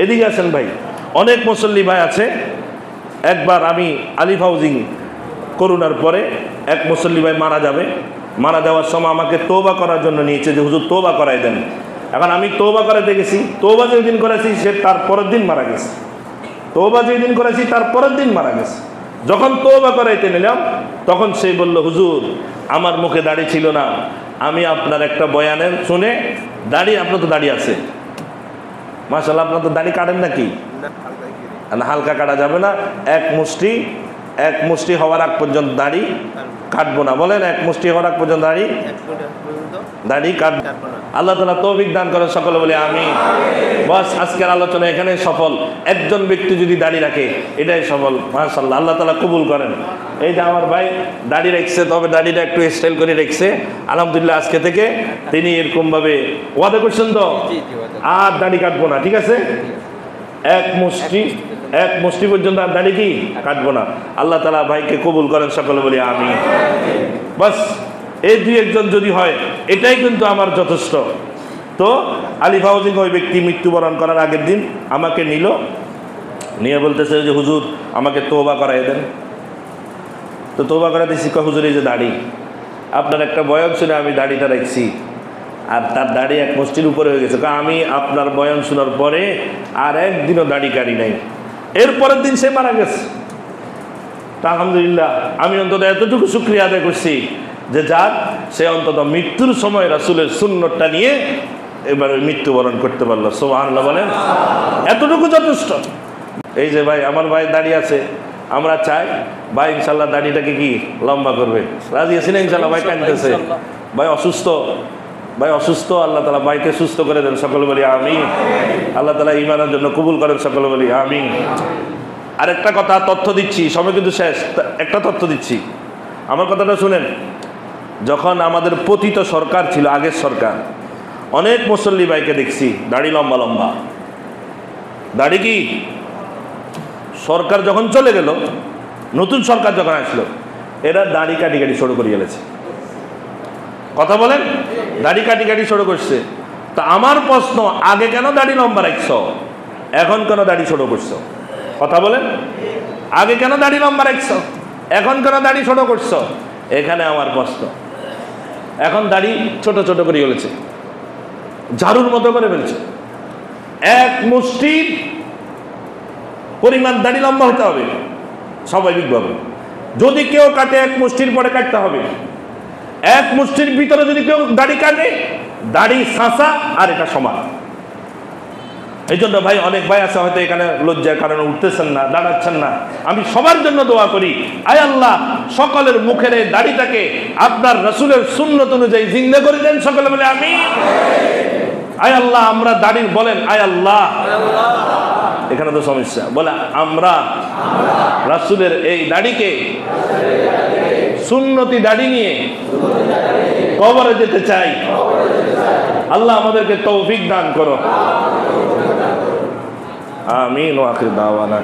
A: এদিকে আসেন ভাই। অনেক মুসল্লি ভাই আছে। একবার আমি আলিফ হাউজিং করোনার পরে এক মুসল্লি ভাই মারা যাবে। মারা যাওয়ার সময় আমাকে তওবা করার জন্য নিয়েছে যে হুজুর তওবা করাই দেন। এখন আমি তওবা করাতে গেছি, তওবা যেদিন করেছি সে তার পরের দিন মারা গেছে। তওবা যেদিন করেছি তার পরের দিন মারা গেছে। যখন তওবা করাইতে নিলাম তখন সে বলল, হুজুর আমার মুখে দাড়ি ছিল না, আমি আপনার একটা বয়ানে শুনে দাড়ি, আপনার তো দাড়ি আছে মাশাআল্লাহ, আপনার তো দাড়ি কাটেন নাকি? হালকা কাটা যাবে না, এক মুষ্টি এক মুষ্টি হওয়ার আগ পর্যন্ত দাড়ি কাটবো না। বলেন, এক মুষ্টি হওয়ার আগ পর্যন্ত দাড়ি কাটবো। আল্লাহ তাআলা তৌফিক দান করেন, সকলে বলি আমিন। বাস, আজকের আলোচনা এখানে সফল। একজন ব্যক্তি যদি দাড়ি রাখে এটাই সফল, মাশাআল্লাহ। আল্লাহ তাআলা কবুল করেন। এই যে আমার ভাই দাড়ি রাখছে, তবে দাড়িটা একটু স্টাইল করে রেখেছে, আলহামদুলিল্লাহ। আজকে থেকে তিনি এরকম ভাবে ওয়াদা করছেন তো আর দাড়ি কাটবো না, ঠিক আছে? এক মুষ্টি পর্যন্ত আর দাড়ি কি কাটবো না। আল্লাহ তাআলা ভাইকে কবুল করেন, সকলে বলি আমিন। বাস, এই দুই একজন যদি হয় এটাই কিন্তু আমার যথেষ্ট। তো আলিফ হাউজিং ওই ব্যক্তি মৃত্যুবরণ করার আগের দিন আমাকে নিয়ে বলতেছে যে হুজুর আমাকে তওবা করাই দেন। তো তওবা করা দিয়েছি, হুজুর এই যে দাড়ি, আপনার একটা বয়ান শুনে আমি দাড়িটা রাখছি, আর তার দাড়ি এক মুষ্টির উপরে হয়ে গেছে। আমি আপনার বয়ান শোনার পরে আর একদিনও দাড়ি কাটি নাই। এরপরের দিন সে মারা গেছে। তা আলহামদুলিল্লাহ, আমি অন্তত এতটুকু শুকরিয়া আদায় করছি যে যার সে অন্তত মৃত্যুর সময় রাসূলের সুন্নতটা নিয়ে এবারে মৃত্যুবরণ করতে পারলো। সুবহানাল্লাহ বলেন, এতটুকু যথেষ্ট। এই যে ভাই, আমার ভাই দাড়ি আছে, আমরা চাই ভাই ইনশাল্লাহ দাড়িটাকে কি লম্বা করবে। রাজি আছি না ইনশাল্লাহ? ভাই কাঁদতেছে, ভাই অসুস্থ। আল্লাহ তাআলা ভাইকে সুস্থ করে দেন, সকলে বলি আমিন। আল্লাহ তাআলা ঈমানের জন্য কবুল করেন, সকলে বলি আমিন। আরেকটা কথা তথ্য দিচ্ছি, সময় কিন্তু শেষ। একটা তথ্য দিচ্ছি, আমার কথাটা শুনেন। যখন আমাদের পতিত সরকার ছিল, আগের সরকার, অনেক মুসল্লি ভাইকে দেখছি দাড়ি লম্বা। দাড়ি কি, সরকার যখন চলে গেল, নতুন সরকার যখন আসলো, এরা দাড়ি কাটি শুরু করে গেছে। কথা বলেন, দাড়ি কাটি শুরু করছে। তা আমার প্রশ্ন, আগে কেন দাড়ি লম্বা রাখছো, এখন কেন দাড়ি ছোট করছো? কথা বলেন, আগে কেন দাড়ি লম্বা রাখছো, এখন কেন দাড়ি ছোট করছো? এখানে আমার প্রশ্ন। এখন দাড়ি ছোট করে ফেলেছে, ঝাড়ুর মতো করে ফেলছে। এক মুষ্টির পরিমাণ দাড়ি লম্বা হতে হবে স্বাভাবিকভাবে। যদি কেউ কাটে এক মুষ্টির পরে কাটতে হবে। এক মুষ্টির ভিতরে যদি কেউ দাড়ি কাটে, দাড়ি সাঁচা আর এটা সমান। এই জন্য ভাই, অনেক ভাই আছে হয়তো এখানে লজ্জার কারণে উঠতেছেন না, দাঁড়াচ্ছেন না। আমি সবার জন্য দোয়া করি, আয় আল্লাহ সকলের মুখের এই দাড়িটাকে আপনার রাসূলের সুন্নত অনুযায়ী জিন্দা করে দেন, সকলে বলে আমিন। আয় আল্লাহ, আমরা দাড়ির, বলেন আয় আল্লাহ। এখানে তো সমস্যা, বলে আমরা রাসূলের এই দাড়িকে সুন্নতি দাড়ি নিয়ে কবরে যেতে চাই। আল্লাহ আমাদেরকে তৌফিক দান করো, আমিন। ওয়া আখির দাওয়ানা।